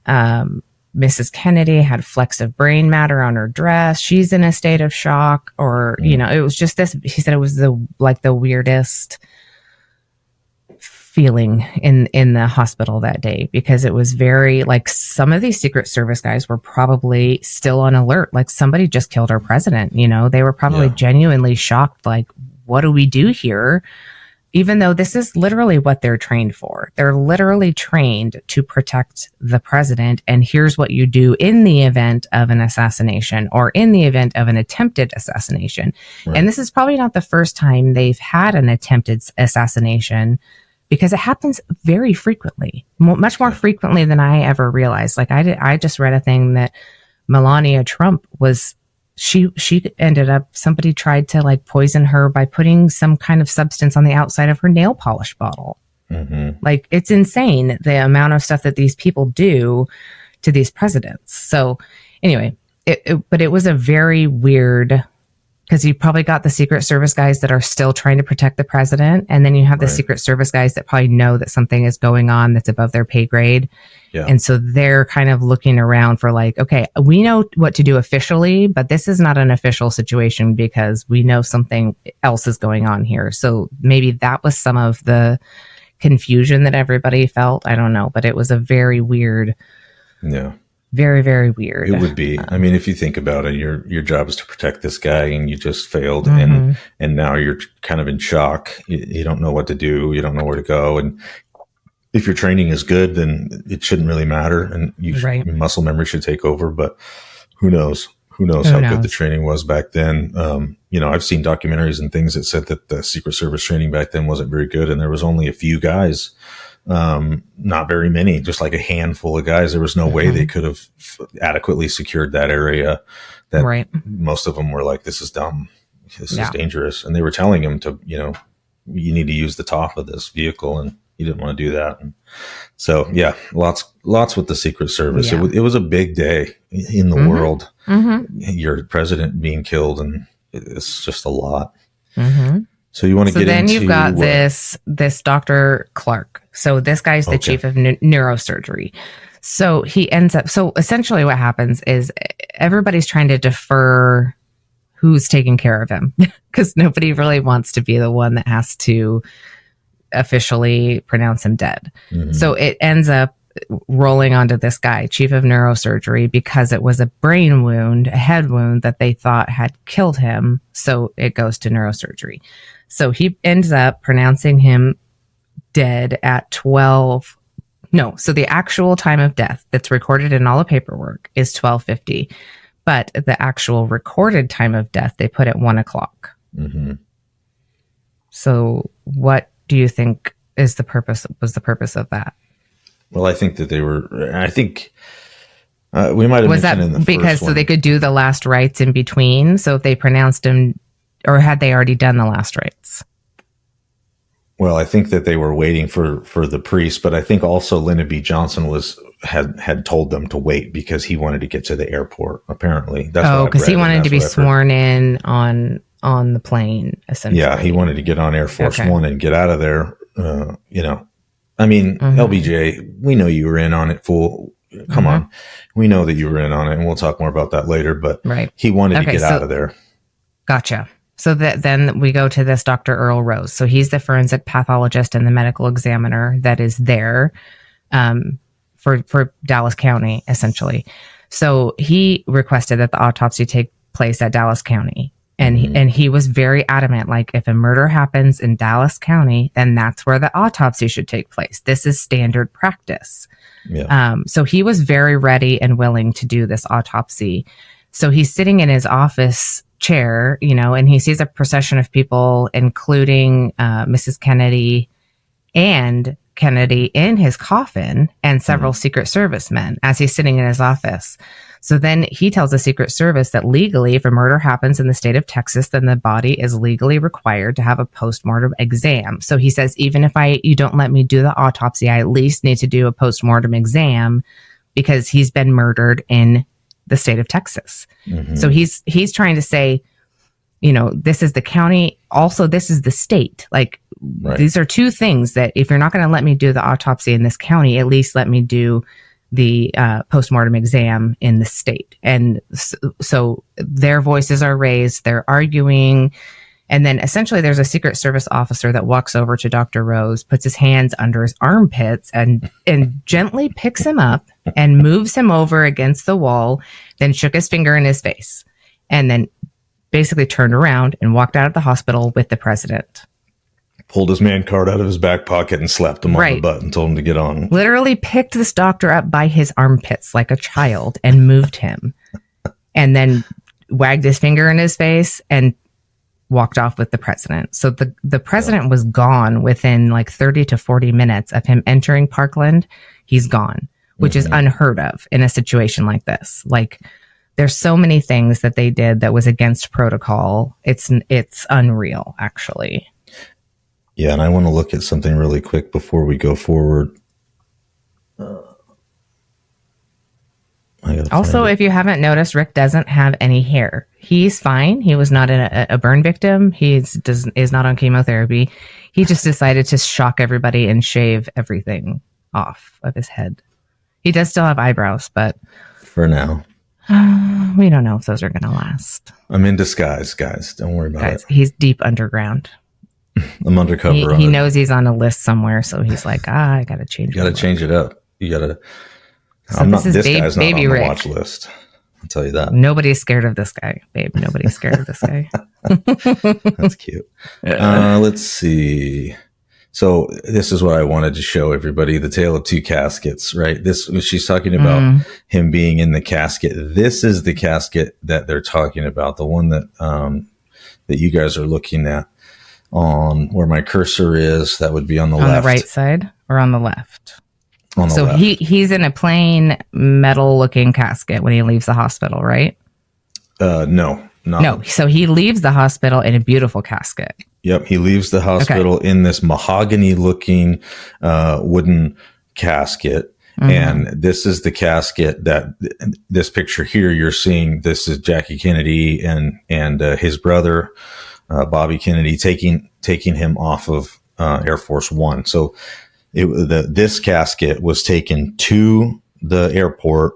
B: Mrs. Kennedy had flecks of brain matter on her dress. She's in a state of shock, or, you know, it was just this. He said it was the weirdest feeling in the hospital that day, because it was very, like, some of these Secret Service guys were probably still on alert. Like, somebody just killed our president. You know, they were probably genuinely shocked. Like, what do we do here? Even though this is literally what they're trained for. They're literally trained to protect the president. And here's what you do in the event of an assassination, or in the event of an attempted assassination. Right. And this is probably not the first time they've had an attempted assassination, because it happens very frequently, much more frequently than I ever realized. Like, I just read a thing that Melania Trump was, she ended up, somebody tried to, like, poison her by putting some kind of substance on the outside of her nail polish bottle. Like, it's insane the amount of stuff that these people do to these presidents. So anyway, but it was a very weird, because you probably got the Secret Service guys that are still trying to protect the president. And then you have the Secret Service guys that probably know that something is going on that's above their pay grade. Yeah. And so they're kind of looking around for, like, okay, we know what to do officially, but this is not an official situation because we know something else is going on here. So maybe that was some of the confusion that everybody felt. I don't know, but it was a very weird. Yeah. Very, very weird.
A: It would be. I mean, if you think about it, your job is to protect this guy, and you just failed, and now you're kind of in shock. You don't know what to do. You don't know where to go. And if your training is good, then it shouldn't really matter, and your muscle memory should take over. But who knows? Who knows how good the training was back then? You know, I've seen documentaries and things that said that the Secret Service training back then wasn't very good, and there was only a few guys. Not very many, just like a handful of guys. There was no way they could have adequately secured that area. That most of them were like, this is dumb. This is dangerous. And they were telling him to, you know, you need to use the top of this vehicle, and he didn't want to do that. And so, yeah, lots with the Secret Service. Yeah. It was a big day in the world. Your president being killed, and it's just a lot. So you want to get into... So then you've
B: got this Dr. Clark. So this guy's the chief of neurosurgery. So he ends up, so essentially what happens is everybody's trying to defer who's taking care of him because nobody really wants to be the one that has to officially pronounce him dead.
A: Mm-hmm.
B: So it ends up rolling onto this guy, chief of neurosurgery, because it was a brain wound, a head wound that they thought had killed him. So it goes to neurosurgery. So he ends up pronouncing him dead at 12. No, so the actual time of death that's recorded in all the paperwork is 12:50, but the actual recorded time of death they put at 1:00.
A: Mm-hmm.
B: So what do you think was the purpose of that?
A: Well, I think that we might have
B: was
A: mentioned
B: that
A: in the
B: because
A: first
B: so
A: one.
B: they could do the last rites in between? So if they pronounced him, or had they already done the last rites?
A: Well, I think that they were waiting for the priest, but I think also Lyndon B. Johnson had told them to wait because he wanted to get to the airport. Apparently, that's
B: because he wanted to be sworn in on the plane. Essentially,
A: yeah, he wanted to get on Air Force One and get out of there. I mean,
B: Mm-hmm.
A: LBJ, we know you were in on it, fool. Come on, we know that you were in on it, and we'll talk more about that later. But he wanted to get out of there. Gotcha.
B: So then we go to this Dr. Earl Rose. So he's the forensic pathologist and the medical examiner that is there for Dallas County, essentially. So he requested that the autopsy take place at Dallas County. And he was very adamant, like, if a murder happens in Dallas County, then that's where the autopsy should take place. This is standard practice.
A: Yeah.
B: So he was very ready and willing to do this autopsy. So he's sitting in his office chair, and he sees a procession of people, including Mrs. Kennedy and Kennedy in his coffin and several Secret Service men as he's sitting in his office. So then he tells the Secret Service that legally, if a murder happens in the state of Texas, then the body is legally required to have a postmortem exam. So he says, even if you don't let me do the autopsy, I at least need to do a postmortem exam because he's been murdered in the state of Texas. Mm-hmm. So he's trying to say, this is the county. Also, this is the state. Like, these are two things that if you're not going to let me do the autopsy in this county, at least let me do the postmortem exam in the state. And so their voices are raised, they're arguing. And then essentially there's a Secret Service officer that walks over to Dr. Rose, puts his hands under his armpits and gently picks him up and moves him over against the wall, then shook his finger in his face and then basically turned around and walked out of the hospital with the president.
A: Pulled his man card out of his back pocket and slapped him on the butt and told him to get on.
B: Literally picked this doctor up by his armpits like a child and moved him. And then wagged his finger in his face and walked off with the president. So the president was gone within like 30 to 40 minutes of him entering Parkland. He's gone, which is unheard of in a situation like this. Like, there's so many things that they did that was against protocol. It's unreal, actually.
A: Yeah, and I want to look at something really quick before we go forward.
B: Also, if you haven't noticed, Rick doesn't have any hair. He's fine. He was not a burn victim. He is not on chemotherapy. He just decided to shock everybody and shave everything off of his head. He does still have eyebrows, but
A: for now,
B: we don't know if those are going to last.
A: I'm in disguise, guys. Don't worry about it.
B: He's deep underground.
A: I'm undercover.
B: He knows he's on a list somewhere, so he's like, I got to change it.
A: You got to change it up. You got to.
B: So this guy's not on the
A: watch list. I'll tell you that.
B: Nobody's scared of this guy, babe. Nobody's scared of this guy.
A: That's cute. Let's see. So this is what I wanted to show everybody: the tale of two caskets. Right? She's talking about him being in the casket. This is the casket that they're talking about. The one that that you guys are looking at. On where my cursor is, that would be on the left.
B: On the right side or on the left?
A: On the left.
B: He's in a plain metal-looking casket when he leaves the hospital, right?
A: No.
B: So he leaves the hospital in a beautiful casket.
A: Yep, he leaves the hospital in this mahogany-looking wooden casket. Mm-hmm. And this is the casket that this picture here you're seeing. This is Jackie Kennedy and his brother. Bobby Kennedy taking him off of Air Force One. So this casket was taken to the airport,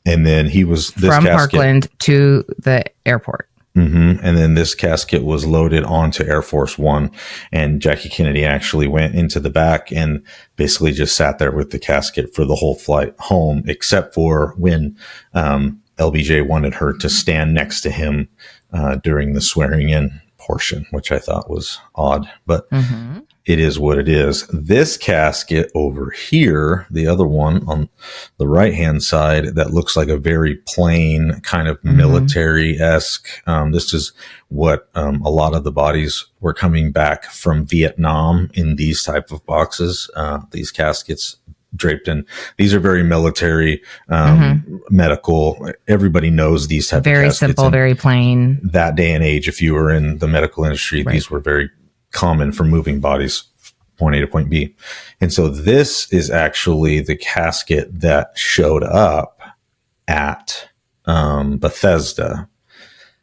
A: and then he was
B: from Parkland to the airport.
A: And then this casket was loaded onto Air Force One, and Jackie Kennedy actually went into the back and basically just sat there with the casket for the whole flight home, except for when LBJ wanted her to stand next to him during the swearing in portion, which I thought was odd, but it is what it is. This casket over here, the other one on the right-hand side, that looks like a very plain kind of military-esque. This is what a lot of the bodies were coming back from Vietnam in these type of boxes, these caskets draped in. These are very military, medical. Everybody knows these type of caskets. Very simple,
B: very plain.
A: That day and age, if you were in the medical industry, these were very common for moving bodies point A to point B. And so this is actually the casket that showed up at Bethesda.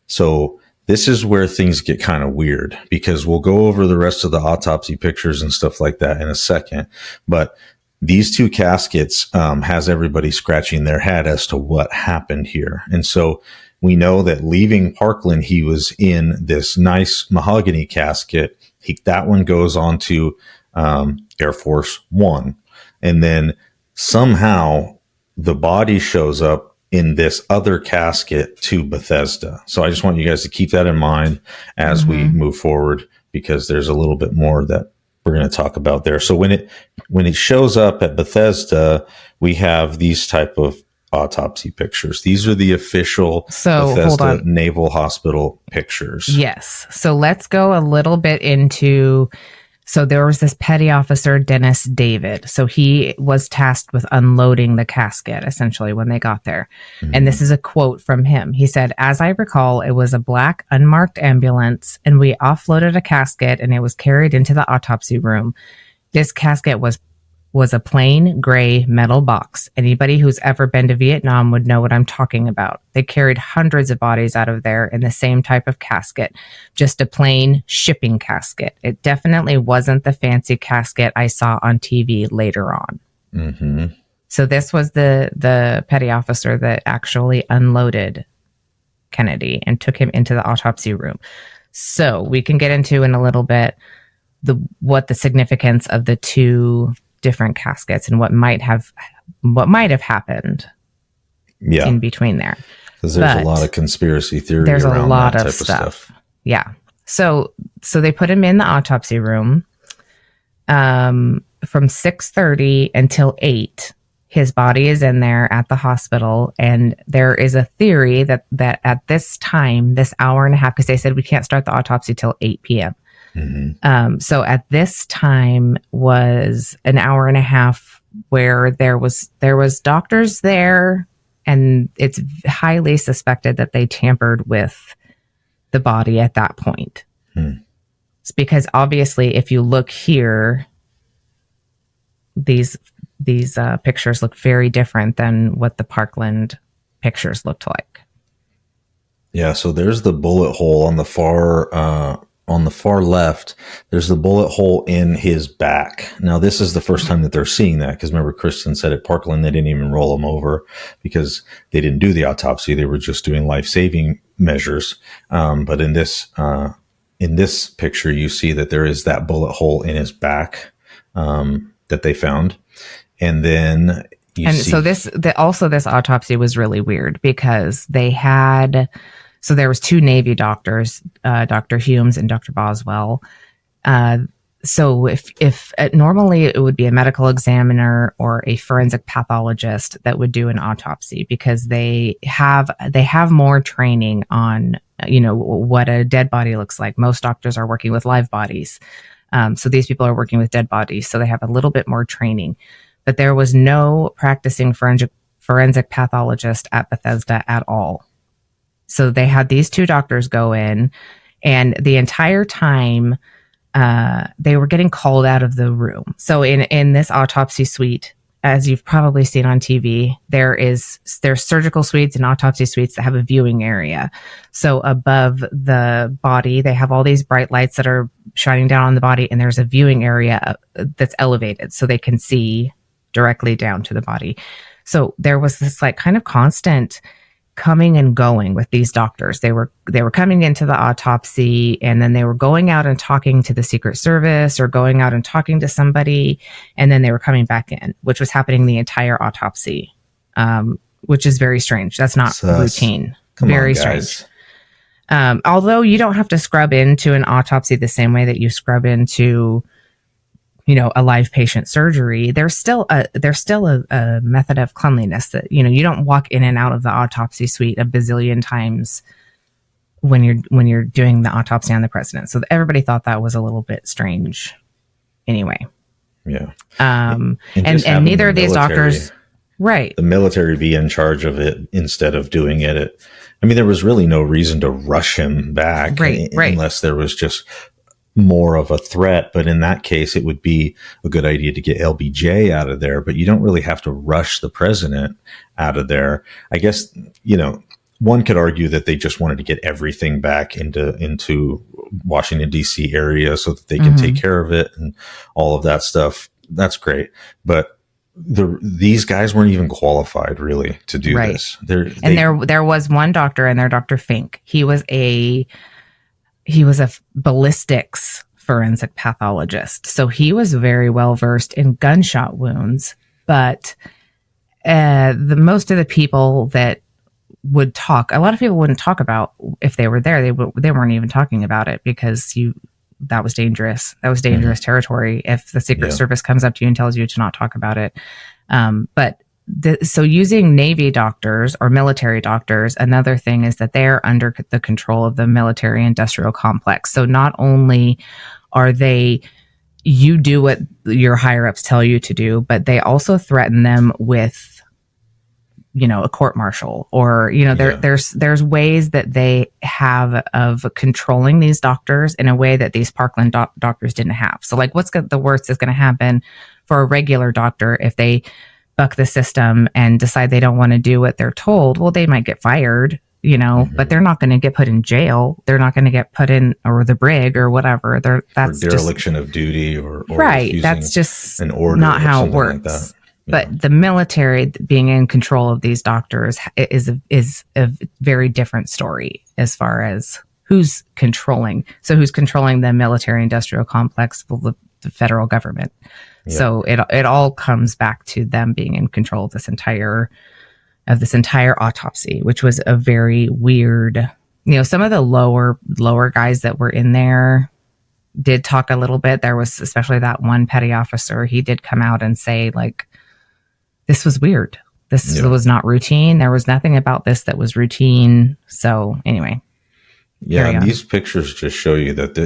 A: So this is where things get kind of weird, because we'll go over the rest of the autopsy pictures and stuff like that in a second. But these two caskets has everybody scratching their head as to what happened here. And so we know that leaving Parkland, he was in this nice mahogany casket. That one goes on to Air Force One. And then somehow the body shows up in this other casket to Bethesda. So I just want you guys to keep that in mind as we move forward, because there's a little bit more that we're going to talk about there. So when it shows up at Bethesda, we have these type of autopsy pictures. These are the official Bethesda Naval Hospital pictures.
B: Yes. So let's go a little bit into, so there was this petty officer, Dennis David. So he was tasked with unloading the casket, essentially, when they got there. And this is a quote from him. He said, "As I recall, it was a black unmarked ambulance, and we offloaded a casket, and it was carried into the autopsy room. This casket was a plain gray metal box. Anybody who's ever been to Vietnam would know what I'm talking about. They carried hundreds of bodies out of there in the same type of casket, just a plain shipping casket. It definitely wasn't the fancy casket I saw on TV later on." So this was the petty officer that actually unloaded Kennedy and took him into the autopsy room. So we can get into in a little bit what the significance of the two different caskets and what might have happened in between there,
A: because there's a lot of conspiracy theory. There's around a lot of stuff.
B: Yeah. So they put him in the autopsy room from 6:30 until 8. His body is in there at the hospital, and there is a theory that at this time, this hour and a half, because they said we can't start the autopsy till 8 p.m. So at this time was an hour and a half where there was doctors there, and it's highly suspected that they tampered with the body at that point. It's because obviously, if you look here, these pictures look very different than what the Parkland pictures looked like.
A: Yeah. So there's the bullet hole on the far left. There's the bullet hole in his back. Now, this is the first time that they're seeing that, because remember, Kristen said at Parkland they didn't even roll him over because they didn't do the autopsy. They were just doing life-saving measures. But in this picture, you see that there is that bullet hole in his back that they found. And then
B: so this autopsy was really weird, because so there was two Navy doctors, Dr. Humes and Dr. Boswell. So if normally it would be a medical examiner or a forensic pathologist that would do an autopsy, because they have more training on, what a dead body looks like. Most doctors are working with live bodies. So these people are working with dead bodies. So they have a little bit more training, but there was no practicing forensic pathologist at Bethesda at all. So they had these two doctors go in, and the entire time they were getting called out of the room. So in this autopsy suite, as you've probably seen on TV, there's surgical suites and autopsy suites that have a viewing area. So above the body, they have all these bright lights that are shining down on the body, and there's a viewing area that's elevated so they can see directly down to the body. So there was this like kind of constant coming and going with these doctors. They were coming into the autopsy, and then they were going out and talking to the Secret Service or going out and talking to somebody, and then they were coming back in, which was happening the entire autopsy, which is very strange. That's not routine. Very strange. Although you don't have to scrub into an autopsy the same way that you scrub into, a live patient surgery, there's still a method of cleanliness that, you don't walk in and out of the autopsy suite a bazillion times when you're doing the autopsy on the president. So everybody thought that was a little bit strange anyway.
A: Yeah.
B: And neither of these doctors, right.
A: The military be in charge of it instead of doing it. There was really no reason to rush him back,
B: right.
A: Unless there was just more of a threat. But in that case, it would be a good idea to get LBJ out of there, but you don't really have to rush the president out of there. I guess, one could argue that they just wanted to get everything back into Washington, D.C. area so that they can take care of it and all of that stuff. That's great. But these guys weren't even qualified really to do this.
B: There was one doctor in there, Dr. Fink. He was a ballistics forensic pathologist. So he was very well versed in gunshot wounds, but most of the people that would talk, a lot of people wouldn't talk about if they were there. They weren't even talking about it because that was dangerous. That was dangerous territory if the Secret Service comes up to you and tells you to not talk about it. So using Navy doctors or military doctors, another thing is that they're under the control of the military industrial complex. So not only are you do what your higher ups tell you to do, but they also threaten them with, a court martial or, there's ways that they have of controlling these doctors in a way that these Parkland doctors didn't have. So like what's the worst is going to happen for a regular doctor if they buck the system and decide they don't want to do what they're told? Well, they might get fired, but they're not going to get put in jail. They're not going to get put in or the brig or whatever. That's
A: for dereliction of duty or
B: right. That's just
A: an order,
B: not how it works. Like but the military being in control of these doctors is a very different story as far as who's controlling. So who's controlling the military industrial complex? Well, the federal government. Yeah. So it all comes back to them being in control of this entire autopsy, which was a very weird. Some of the lower guys that were in there did talk a little bit. There was especially that one petty officer. He did come out and say like, this was weird. This was not routine. There was nothing about this that was routine. So anyway.
A: Yeah, these pictures just show you that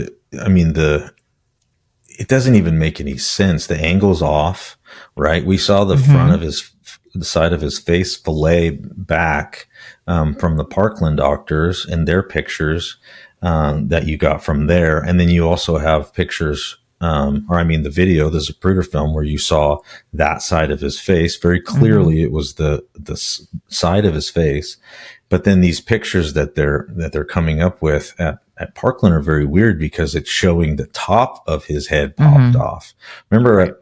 A: it doesn't even make any sense. The angle's off, right? We saw the front of the side of his face fillet back from the Parkland doctors and their pictures that you got from there. And then you also have pictures, the video, the Zapruder film where you saw that side of his face. Very clearly it was the side of his face. But then these pictures that they're coming up with at Parkland are very weird because it's showing the top of his head popped off. Remember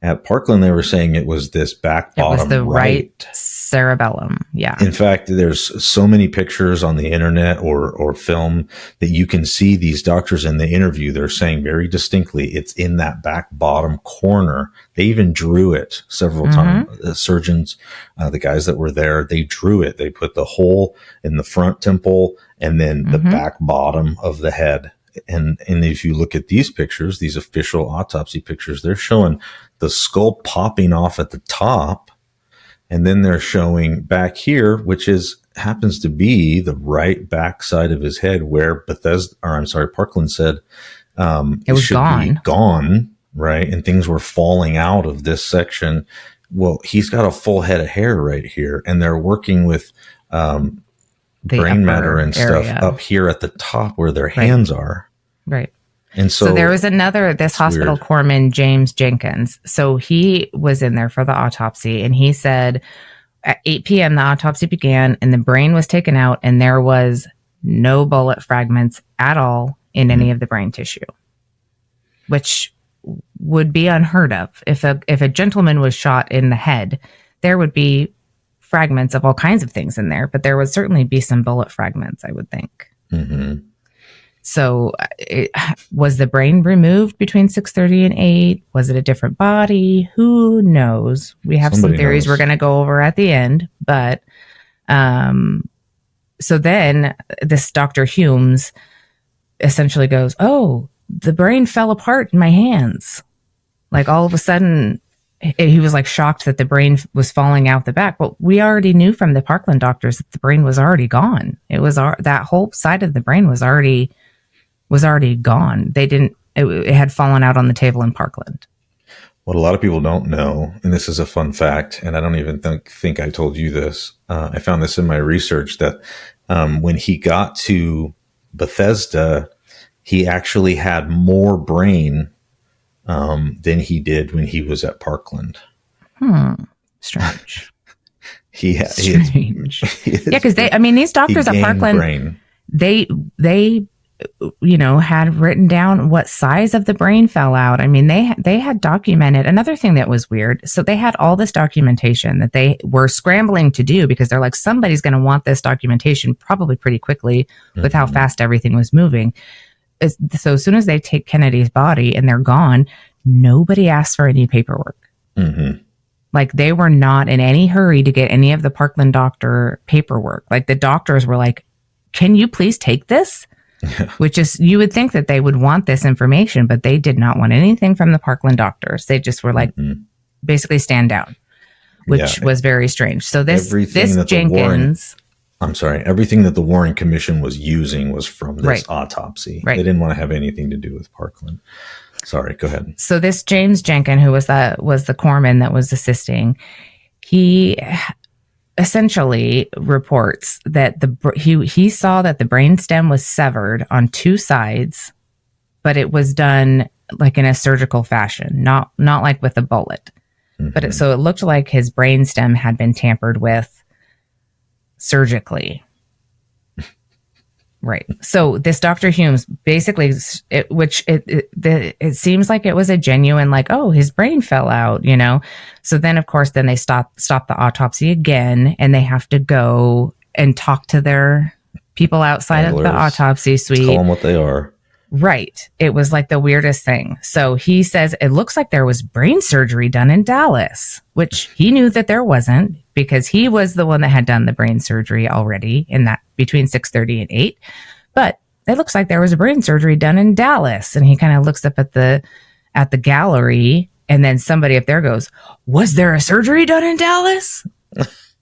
A: at Parkland, they were saying it was this back bottom. It was
B: the right cerebellum. Yeah.
A: In fact, there's so many pictures on the internet or film that you can see these doctors in the interview. They're saying very distinctly it's in that back bottom corner. They even drew it several times. The surgeons, the guys that were there, they drew it. They put the hole in the front temple and then the back bottom of the head. And if you look at these pictures, these official autopsy pictures, they're showing the skull popping off at the top. And then they're showing back here, which happens to be the right back side of his head where Parkland said, it was gone, right? And things were falling out of this section. Well, he's got a full head of hair right here, and they're working with, brain matter and stuff up here at the top where their hands are.
B: Right.
A: And so
B: there was this hospital corpsman, James Jenkins. So he was in there for the autopsy, and he said at 8 p.m. the autopsy began and the brain was taken out and there was no bullet fragments at all in any of the brain tissue, which would be unheard of. If a gentleman was shot in the head, there would be fragments of all kinds of things in there, but there would certainly be some bullet fragments, I would think.
A: Mm-hmm.
B: So was the brain removed between 6:30 and 8? Was it a different body? Who knows? We have some theories we're going to go over at the end. But so then this Dr. Humes essentially goes, oh, the brain fell apart in my hands. Like all of a sudden, he was like shocked that the brain was falling out the back. But we already knew from the Parkland doctors that the brain was already gone. It was that whole side of the brain was already gone. It had fallen out on the table in Parkland.
A: What a lot of people don't know, and this is a fun fact, and I don't even think I told you this. I found this in my research that when he got to Bethesda, he actually had more brain than he did when he was at Parkland.
B: Strange.
A: Strange.
B: Yeah, because these doctors at Parkland,
A: brain.
B: they had written down what size of the brain fell out. I mean, they had documented another thing that was weird. So they had all this documentation that they were scrambling to do because they're like, somebody's going to want this documentation probably pretty quickly with how fast everything was moving. So as soon as they take Kennedy's body and they're gone, nobody asked for any paperwork. Mm-hmm. Like they were not in any hurry to get any of the Parkland doctor paperwork. Like the doctors were like, can you please take this? Yeah. Which is, you would think that they would want this information, but they did not want anything from the Parkland doctors. They just were like, basically stand down, which was very strange. So this Jenkins,
A: everything that the Warren Commission was using was from this autopsy. Right. They didn't want to have anything to do with Parkland. Sorry, go ahead. So
B: this James Jenkins, who was the corpsman that was assisting, he essentially reports that he saw that the brainstem was severed on two sides, but it was done like in a surgical fashion, not like with a bullet. Mm-hmm. But so it looked like his brainstem had been tampered with surgically. Right. So this Dr. Humes basically, it seems like it was a genuine, like, oh, his brain fell out, So then, of course, then they stop the autopsy again, and they have to go and talk to their people outside of the autopsy suite.
A: Let's call them what they are.
B: Right. It was like the weirdest thing. So he says it looks like there was brain surgery done in Dallas, which he knew that there wasn't because he was the one that had done the brain surgery already in that between 6:30 and 8. But it looks like there was a brain surgery done in Dallas. And he kind of looks up at the gallery, and then somebody up there goes, was there a surgery done in Dallas?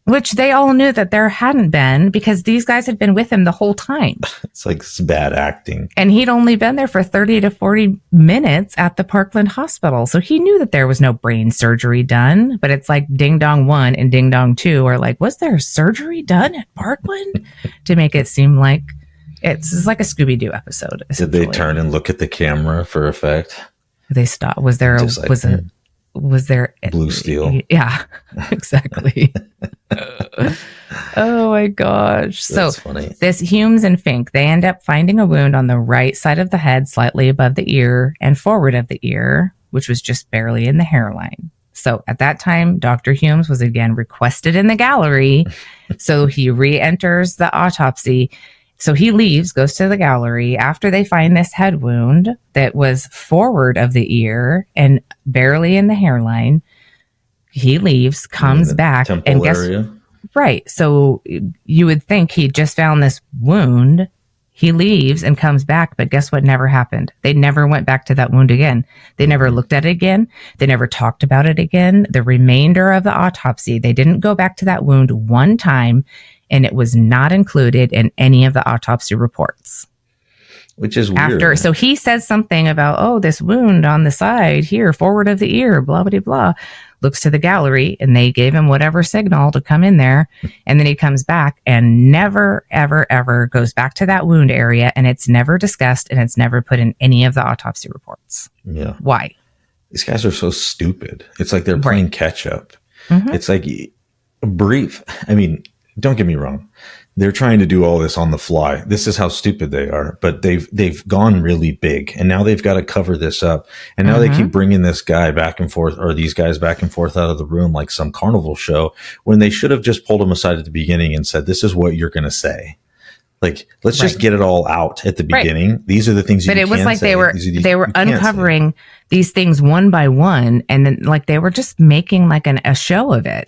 B: Which they all knew that there hadn't been because these guys had been with him the whole time.
A: It's like it's bad acting.
B: And he'd only been there for 30 to 40 minutes at the Parkland Hospital. So he knew that there was no brain surgery done. But it's like Ding Dong 1 and Ding Dong 2 are like, was there surgery done at Parkland? To make it seem like it's like a Scooby-Doo episode.
A: Did they turn and look at the camera for effect?
B: They stopped. Was there was there
A: blue steel?
B: Yeah, exactly. Oh my gosh.
A: That's
B: so
A: funny.
B: This Humes and Fink, they end up finding a wound on the right side of the head, slightly above the ear and forward of the ear, which was just barely in the hairline. So at that time, Dr. Humes was again requested in the gallery. So he re-enters the autopsy. So he leaves, goes to the gallery after they find this head wound that was forward of the ear and barely in the hairline. He leaves, comes back, and guess area. Right. So you would think he just found this wound. He leaves and comes back, but guess what never happened? They never went back to that wound again. They never looked at it again. They never talked about it again. The remainder of the autopsy, they didn't go back to that wound one time, and it was not included in any of the autopsy reports.
A: Which is weird.
B: So he says something about, oh, this wound on the side here, forward of the ear, blah, blah, blah. Looks to the gallery, and they gave him whatever signal to come in there. And then he comes back and never, ever, ever goes back to that wound area. And it's never discussed, and it's never put in any of the autopsy reports.
A: Yeah.
B: Why?
A: These guys are so stupid. It's like they're playing catch up. Mm-hmm. It's like brief. I mean, don't get me wrong. They're trying to do all this on the fly. This is how stupid they are, but they've gone really big, and now they've got to cover this up. And now they keep bringing this guy back and forth, or these guys back and forth out of the room like some carnival show, when they should have just pulled him aside at the beginning and said, "This is what you're going to say." Like, let's just get it all out at the beginning. Right. These are the things you can say. But it was like
B: they were uncovering these things one by one, and then like they were just making like a show of it.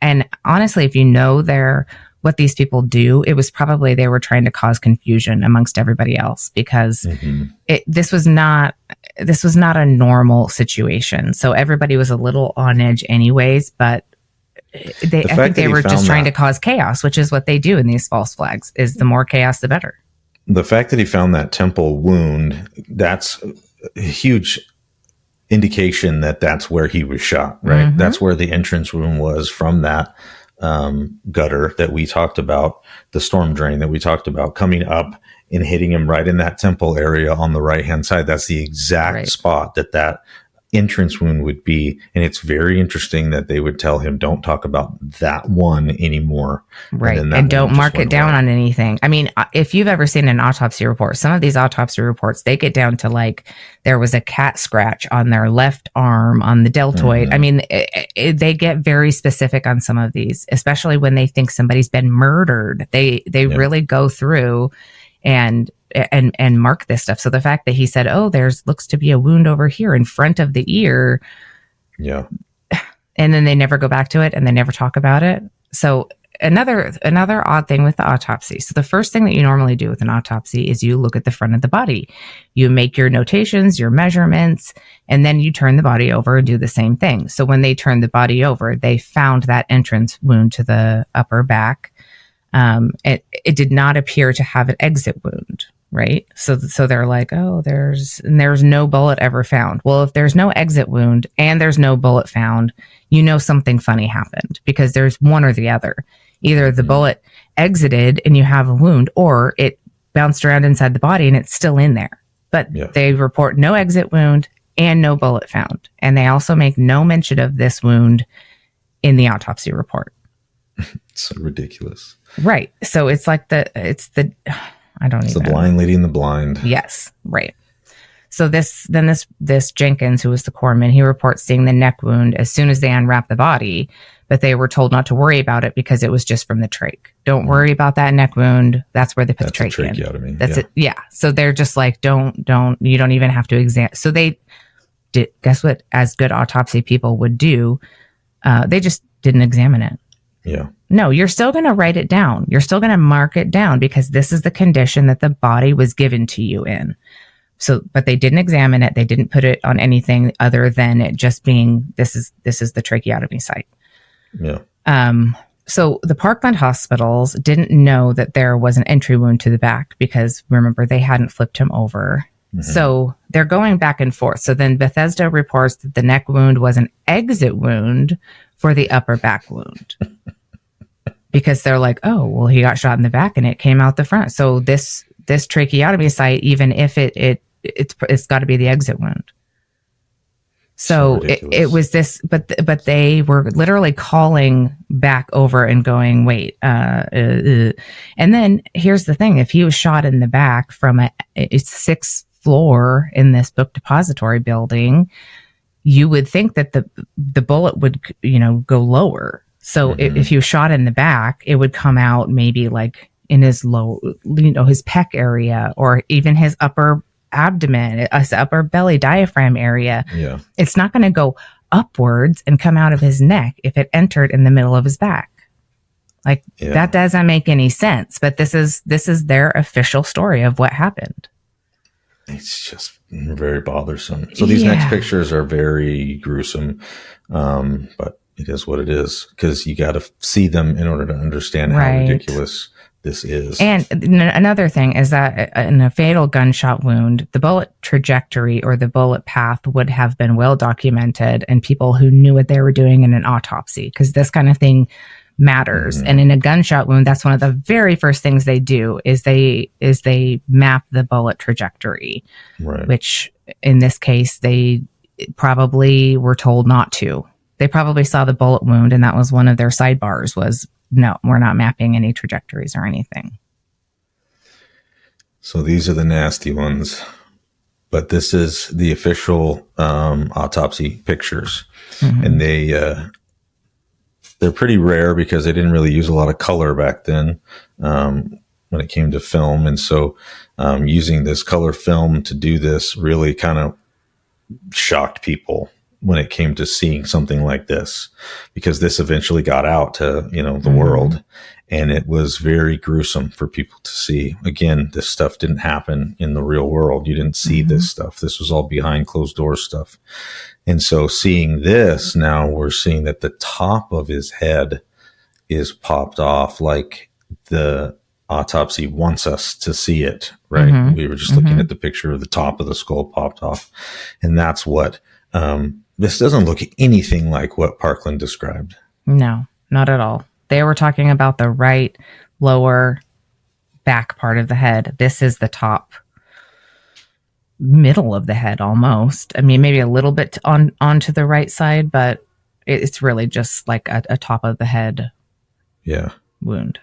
B: And honestly, if you know what these people do, it was probably they were trying to cause confusion amongst everybody else, because this was not a normal situation. So everybody was a little on edge anyways, but I think they were just trying to cause chaos, which is what they do in these false flags. Is the more chaos, the better.
A: The fact that he found that temple wound, that's a huge indication that that's where he was shot, right? That's where the entrance wound was from that gutter that we talked about, the storm drain that we talked about, coming up and hitting him right in that temple area on the right-hand side. That's the exact spot that entrance wound would be. And it's very interesting that they would tell him, don't talk about that one anymore.
B: Right. And don't mark it down on anything. I mean, if you've ever seen an autopsy report, some of these autopsy reports, they get down to like, there was a cat scratch on their left arm, on the deltoid. I mean, they get very specific on some of these, especially when they think somebody's been murdered. They really go through and mark this stuff. So the fact that he said, "Oh, looks to be a wound over here in front of the ear," and then they never go back to it and they never talk about it. So another odd thing with the autopsy. So the first thing that you normally do with an autopsy is you look at the front of the body, you make your notations, your measurements, and then you turn the body over and do the same thing. So when they turned the body over, they found that entrance wound to the upper back. It did not appear to have an exit wound, right? So they're like, "Oh, there's no bullet ever found." Well, if there's no exit wound and there's no bullet found, you know something funny happened, because there's one or the other. Either the bullet exited and you have a wound, or it bounced around inside the body and it's still in there. But they report no exit wound and no bullet found. And they also make no mention of this wound in the autopsy report.
A: So ridiculous.
B: Right. So it's like the blind leading the blind. Yes. Right. So this Jenkins, who was the corpsman, he reports seeing the neck wound as soon as they unwrapped the body, but they were told not to worry about it because it was just from the trach. Don't worry about that neck wound. That's where they put the trach in. That's it. Yeah. So they're just like, you don't even have to examine. So they did, guess what, as good autopsy people would do, they just didn't examine it.
A: Yeah.
B: No, you're still going to write it down. You're still going to mark it down, because this is the condition that the body was given to you in. So, but they didn't examine it. They didn't put it on anything other than it just being, this is the tracheotomy site.
A: Yeah.
B: So the Parkland hospitals didn't know that there was an entry wound to the back, because remember, they hadn't flipped him over. So they're going back and forth. So then Bethesda reports that the neck wound was an exit wound for the upper back wound. Because they're like, "Oh, well, he got shot in the back and it came out the front. So this tracheotomy site, even if it's got to be the exit wound." So it was this, but they were literally calling back over and going, "Wait." And then here's the thing: if he was shot in the back from a 6th floor in this book depository building, you would think that the bullet would, go lower. So if you shot in the back, it would come out maybe like in his his pec area, or even his upper abdomen, his upper belly diaphragm area. Yeah. It's not going to go upwards and come out of his neck if it entered in the middle of his back. Like that doesn't make any sense, but this is their official story of what happened.
A: It's just very bothersome. So these next pictures are very gruesome, but it is what it is, because you got to see them in order to understand how ridiculous this is. And
B: another thing is that in a fatal gunshot wound, the bullet trajectory or the bullet path would have been well documented, and people who knew what they were doing in an autopsy, because this kind of thing matters. And in a gunshot wound, that's one of the very first things they do is they map the bullet trajectory, which in this case, they probably were told not to. They probably saw the bullet wound, and that was one of their sidebars was no, we're not mapping any trajectories or anything.
A: So these are the nasty ones. But this is the official autopsy pictures. Mm-hmm. And they're pretty rare because they didn't really use a lot of color back then when it came to film. And so using this color film to do this really kind of shocked people when it came to seeing something like this, because this eventually got out to, the world, and it was very gruesome for people to see. Again, this stuff didn't happen in the real world. You didn't see this stuff. This was all behind closed doors stuff. And so seeing this now, we're seeing that the top of his head is popped off like the autopsy wants us to see it, right? Mm-hmm. We were just looking at the picture of the top of the skull popped off. And that's what, this doesn't look anything like what Parkland described.
B: No, not at all. They were talking about the right lower back part of the head. This is the top middle of the head almost. I mean, maybe a little bit onto the right side, but it's really just like a top of the head wound.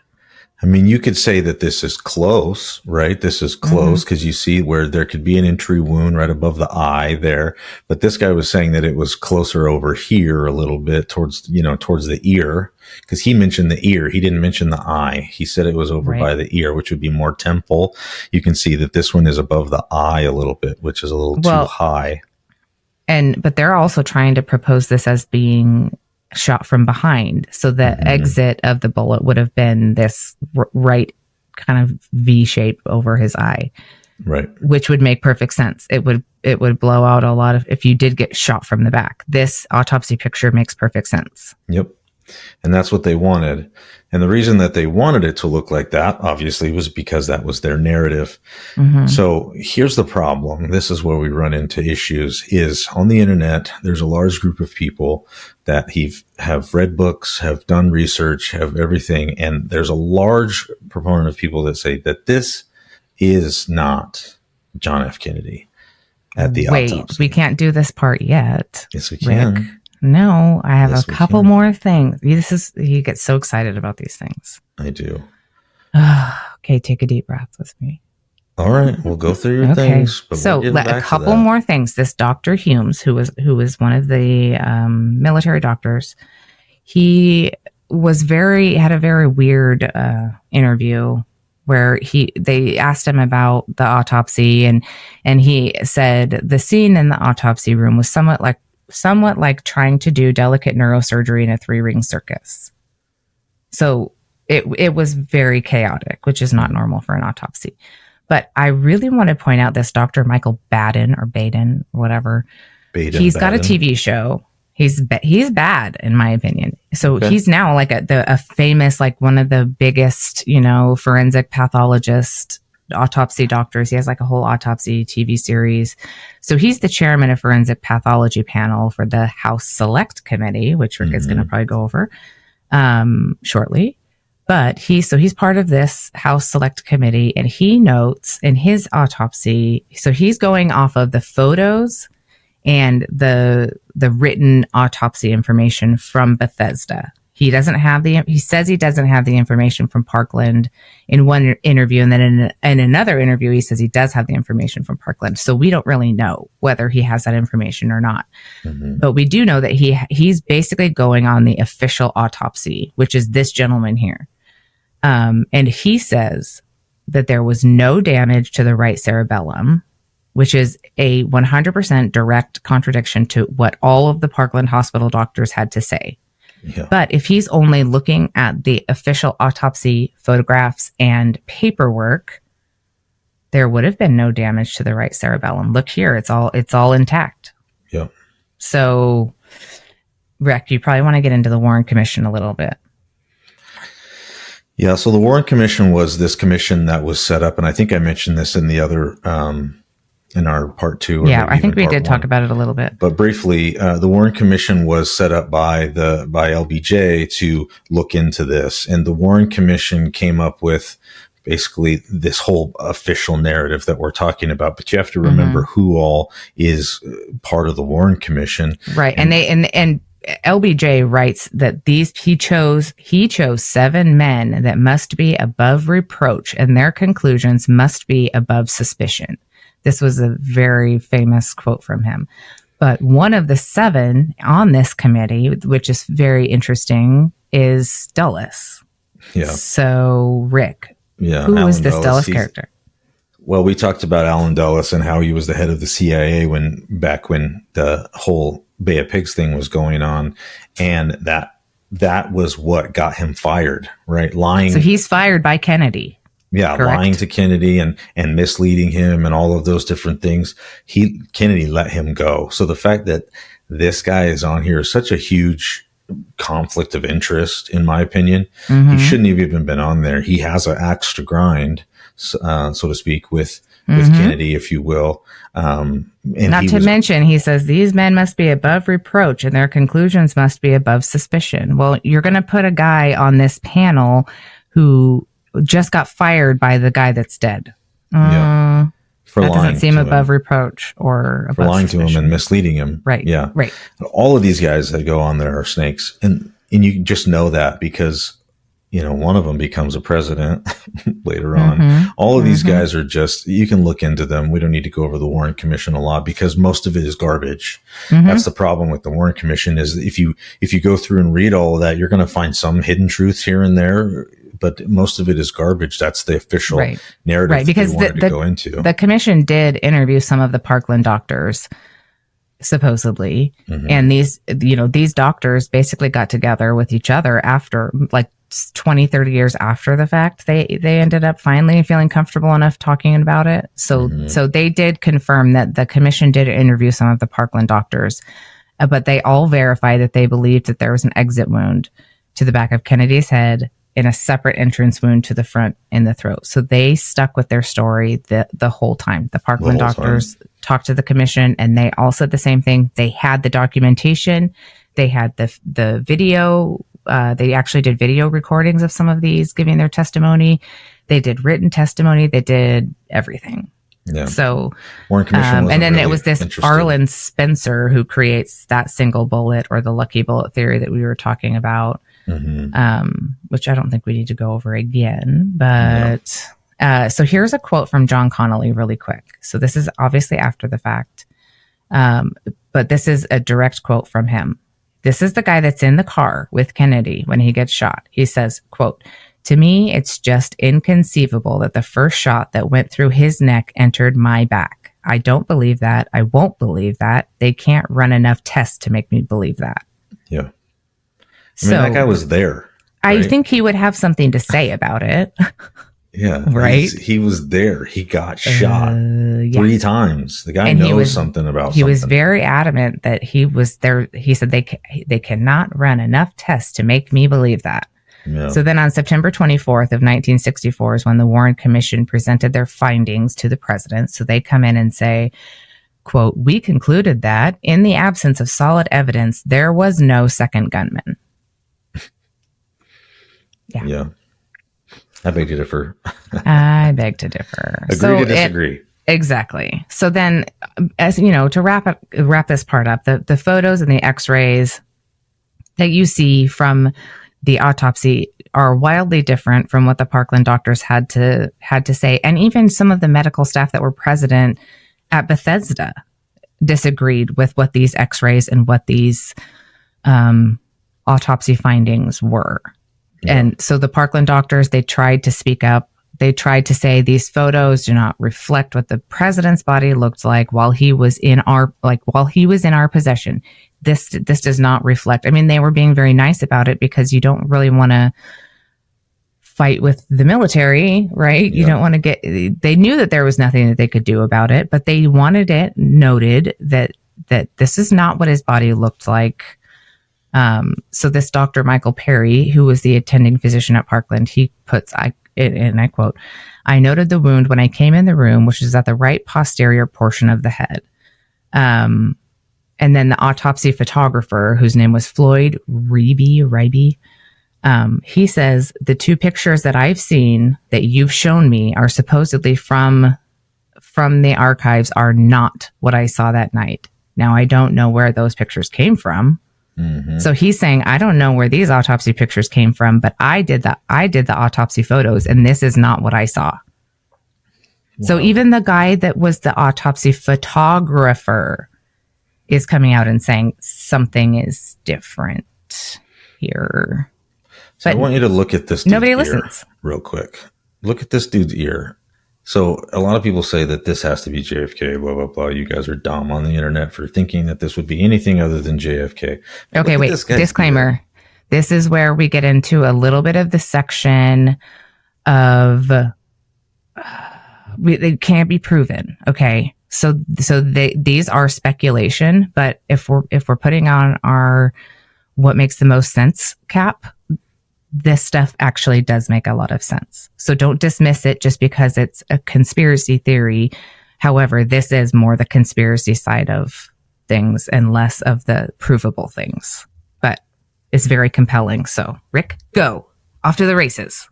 A: I mean, you could say that this is close, right? This is close because you see where there could be an entry wound right above the eye there. But this guy was saying that it was closer over here a little bit towards the ear, because he mentioned the ear. He didn't mention the eye. He said it was over by the ear, which would be more temple. You can see that this one is above the eye a little bit, which is a little too high. But they're also trying to propose this as being shot from behind, so the exit of the bullet would have been this right kind of V shape over his eye, right? Which would make perfect sense. It would blow out a lot of, if you did get shot from the back. This autopsy picture makes perfect sense. Yep. And that's what they wanted. And the reason that they wanted it to look like that, obviously, was because that was their narrative. So here's the problem. This is where we run into issues, is on the internet, there's a large group of people that have read books, have done research, have everything. And there's a large proponent of people that say that this is not John F. Kennedy at the autopsy. We can't do this part yet. Yes, we can. Rick. No, I have a couple more things. He gets so excited about these things. I do. Okay, take a deep breath with me. All right, we'll go through your things. But so a couple more things. This Dr. Humes, who was one of the military doctors, he had a very weird interview where they asked him about the autopsy, and he said the scene in the autopsy room was somewhat like trying to do delicate neurosurgery in a 3-ring circus. So it was very chaotic, which is not normal for an autopsy. But I really want to point out this Dr. Michael Baden or whatever. He's got a TV show. He's bad, in my opinion. So he's now like a famous, like one of the biggest, forensic pathologist autopsy doctors. He has like a whole autopsy TV series. So he's the chairman of forensic pathology panel for the House Select Committee, which Rick is going to probably go over shortly. But he's part of this House Select Committee, and he notes in his autopsy, so he's going off of the photos and the written autopsy information from Bethesda. He says he doesn't have the information from Parkland in one interview. And then in another interview, he says he does have the information from Parkland. So we don't really know whether he has that information or not. But we do know that he's basically going on the official autopsy, which is this gentleman here. And he says that there was no damage to the right cerebellum, which is a 100% direct contradiction to what all of the Parkland Hospital doctors had to say. Yeah. But if he's only looking at the official autopsy photographs and paperwork, there would have been no damage to the right cerebellum. Look here, it's all intact. Yeah. So, Rick, you probably want to get into the Warren Commission a little bit. Yeah, so the Warren Commission was this commission that was set up, and I think I mentioned this in the other in our part 2. Yeah, I think we did talk about it a little bit. But briefly, the Warren Commission was set up by LBJ to look into this. And the Warren Commission came up with basically this whole official narrative that we're talking about. But you have to remember who all is part of the Warren Commission. Right. And
B: LBJ writes that he chose 7 men that must be above reproach, and their conclusions must be above suspicion. This was a very famous quote from him. But one of the 7 on this committee, which is very interesting, is Dulles.
A: Yeah.
B: So, Rick,
A: yeah,
B: who
A: Alan
B: was this Dulles character?
A: Well, we talked about Alan Dulles and how he was the head of the CIA back when the whole Bay of Pigs thing was going on, and that was what got him fired, right? Lying.
B: So he's fired by Kennedy.
A: Yeah, correct? Lying to Kennedy and misleading him and all of those different things. Kennedy let him go. So the fact that this guy is on here is such a huge conflict of interest, in my opinion. Mm-hmm. He shouldn't have even been on there. He has an axe to grind, so to speak, with Kennedy, if you will. Not to mention,
B: he says, these men must be above reproach and their conclusions must be above suspicion. Well, you're going to put a guy on this panel who just got fired by the guy that's dead.
A: Yeah. For
B: that
A: lying
B: doesn't seem
A: to
B: above
A: him.
B: Reproach or above
A: for lying
B: suspicion.
A: to him and misleading him.
B: Right.
A: Yeah.
B: Right.
A: All of these guys that go on there are snakes, and you just know that because one of them becomes a president later on.
B: Mm-hmm.
A: All of these guys are just, you can look into them. We don't need to go over the Warren Commission a lot because most of it is garbage. Mm-hmm. That's the problem with the Warren Commission is if you go through and read all of that, you're going to find some hidden truths here and there, but most of it is garbage. That's the official narrative because they wanted to go into.
B: The commission did interview some of the Parkland doctors, supposedly. Mm-hmm. And these doctors basically got together with each other after 20, 30 years after the fact. They ended up finally feeling comfortable enough talking about it. So they did confirm that the commission did interview some of the Parkland doctors, but they all verified that they believed that there was an exit wound to the back of Kennedy's head and a separate entrance wound to the front in the throat. So they stuck with their story the whole time. The Parkland doctors talked to the commission and they all said the same thing. They had the documentation. They had the video. They actually did video recordings of some of these giving their testimony. They did written testimony. They did everything.
A: Yeah.
B: So,
A: Warren Commission
B: and then
A: really
B: it was this Arlen Spencer who creates that single bullet or the lucky bullet theory that we were talking about. Mm-hmm. Which I don't think we need to go over again, but so here's a quote from John Connolly really quick. So this is obviously after the fact, but this is a direct quote from him. This is the guy that's in the car with Kennedy when he gets shot. He says, quote, "To me, it's just inconceivable that the first shot that went through his neck entered my back. I don't believe that. I won't believe that. They can't run enough tests to make me believe that."
A: Yeah. I mean, that guy was there. Right?
B: I think he would have something to say about it.
A: Yeah.
B: Right?
A: He was there. He got shot 3 times. The guy knows something about something.
B: He was very adamant that he was there. He said they cannot run enough tests to make me believe that. Yeah. So then on September 24th of 1964 is when the Warren Commission presented their findings to the president. So they come in and say, quote, "We concluded that in the absence of solid evidence, there was no second gunman."
A: Yeah. I beg to differ.
B: I beg to differ.
A: Agree to disagree.
B: Exactly. So then, as you know, to wrap this part up, the photos and the X-rays that you see from the autopsy are wildly different from what the Parkland doctors had to say, and even some of the medical staff that were present at Bethesda disagreed with what these X-rays and what these autopsy findings were. Yeah. And so the Parkland doctors, they tried to speak up. They tried to say these photos do not reflect what the president's body looked like while he was in our possession. This does not reflect. I mean, they were being very nice about it because you don't really want to fight with the military, right? Yeah. You don't want to they knew that there was nothing that they could do about it, but they wanted it noted that this is not what his body looked like. So this Dr. Michael Perry, who was the attending physician at Parkland, he puts, and I quote, "I noted the wound when I came in the room, which is at the right posterior portion of the head." And then the autopsy photographer, whose name was Floyd Reiby, he says, "The 2 pictures that I've seen that you've shown me are supposedly from the archives are not what I saw that night. Now, I don't know where those pictures came from. So he's saying, I don't know where these autopsy pictures came from, but I did the autopsy photos, and this is not what I saw. Wow. So even the guy that was the autopsy photographer is coming out and saying something is different here.
A: So but I want you to look at this.
B: Nobody listens.
A: Real quick. Look at this dude's ear. So a lot of people say that this has to be JFK, blah, blah, blah. You guys are dumb on the internet for thinking that this would be anything other than JFK.
B: Okay, wait. Disclaimer. This is where we get into a little bit of the section of it can't be proven. Okay. So these are speculation, but if we're putting on our what makes the most sense cap, this stuff actually does make a lot of sense. So don't dismiss it just because it's a conspiracy theory. However, this is more the conspiracy side of things and less of the provable things. But it's very compelling. So, Rick, go. Off to the races.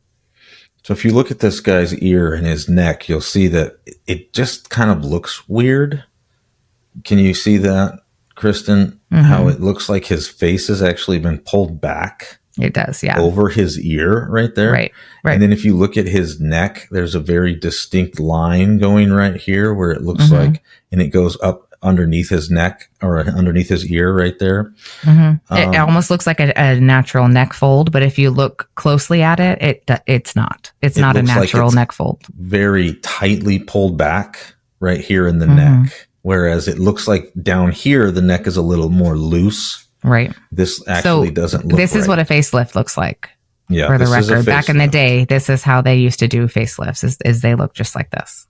A: So if you look at this guy's ear and his neck, you'll see that it just kind of looks weird. Can you see that, Kristen? How it looks like his face has actually been pulled back.
B: It does, yeah.
A: Over his ear right there.
B: Right.
A: And then if you look at his neck, there's a very distinct line going right here where it looks like, and it goes up underneath his neck or underneath his ear right there.
B: It almost looks like a natural neck fold, but if you look closely at it, it's not. It's not a natural neck fold.
A: Very tightly pulled back right here in the neck. Whereas it looks like down here, the neck is a little more loose.
B: Right.
A: This actually doesn't look
B: This is what a facelift looks like.
A: Yeah.
B: For the record, back in the day, this is how they used to do facelifts, is they look just like this.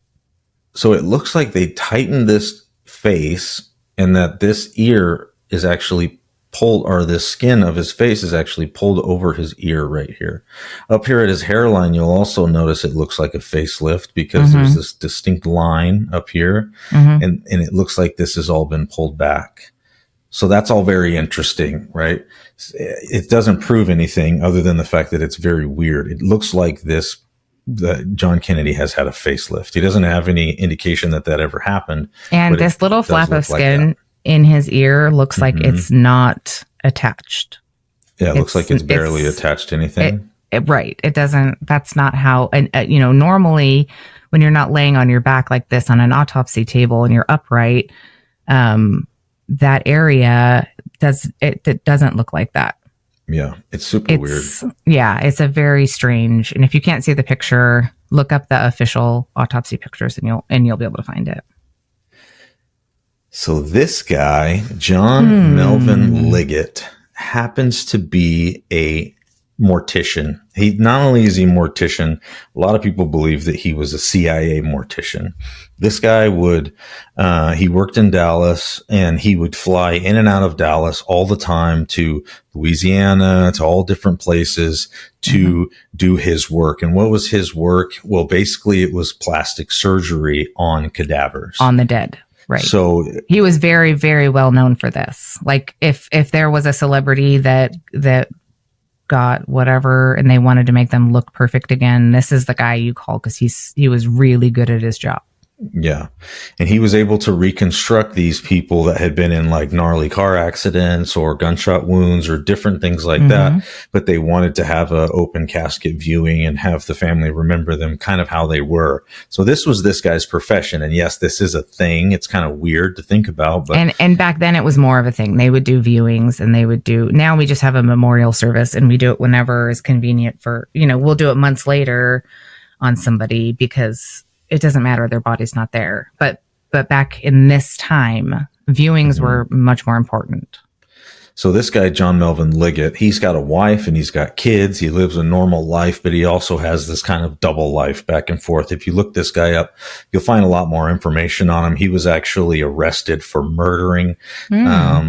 A: So it looks like they tightened this face and that this ear is actually pulled, or the skin of his face is actually pulled over his ear right here. Up here at his hairline, you'll also notice it looks like a facelift because there's this distinct line up here and it looks like this has all been pulled back. So that's all very interesting, right? It doesn't prove anything other than the fact that it's very weird. It looks like that John Kennedy has had a facelift. He doesn't have any indication that ever happened.
B: And this little flap of skin in his ear looks like it's not attached.
A: Yeah, it looks like it's barely attached to anything.
B: Right. It doesn't, that's not how, and normally when you're not laying on your back like this on an autopsy table and you're upright, that area it doesn't look like that.
A: Yeah, it's super weird.
B: Yeah, it's a very strange. And if you can't see the picture, look up the official autopsy pictures and you'll be able to find it.
A: So this guy, John Melvin Liggett, happens to be a mortician. He not only is he a mortician, a lot of people believe that he was a CIA mortician. This guy he worked in Dallas and he would fly in and out of Dallas all the time to Louisiana, to all different places to do his work. And what was his work? Well, basically it was plastic surgery on cadavers.
B: On the dead. Right.
A: So
B: he was very, very well known for this. Like if there was a celebrity that got whatever and they wanted to make them look perfect again, this is the guy you call because he was really good at his job.
A: Yeah. And he was able to reconstruct these people that had been in like gnarly car accidents or gunshot wounds or different things like that. But they wanted to have an open casket viewing and have the family remember them kind of how they were. So this was this guy's profession. And yes, this is a thing. It's kind of weird to think about. But
B: and back then it was more of a thing. They would do viewings and now we just have a memorial service and we do it whenever is convenient for, we'll do it months later on somebody because it doesn't matter. Their body's not there. But back in this time, viewings were much more important.
A: So this guy, John Melvin Liggett, he's got a wife and he's got kids. He lives a normal life, but he also has this kind of double life back and forth. If you look this guy up, you'll find a lot more information on him. He was actually arrested for murdering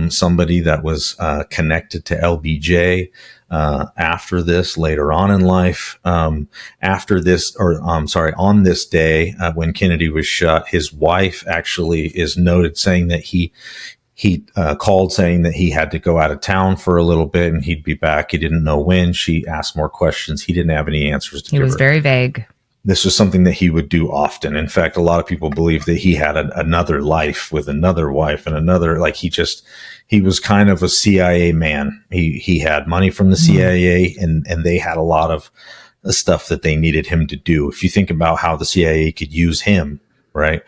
A: somebody that was connected to LBJ. After this, later on in life, on this day, when Kennedy was shot, his wife actually is noted saying that he called saying that he had to go out of town for a little bit and he'd be back. He didn't know when. She asked more questions. He didn't have any answers to give her.
B: He was very vague.
A: this was something that he would do often. In fact, a lot of people believe that he had another life with another wife and another, like he was kind of a CIA man. He had money from the CIA and they had a lot of stuff that they needed him to do. If you think about how the CIA could use him, right?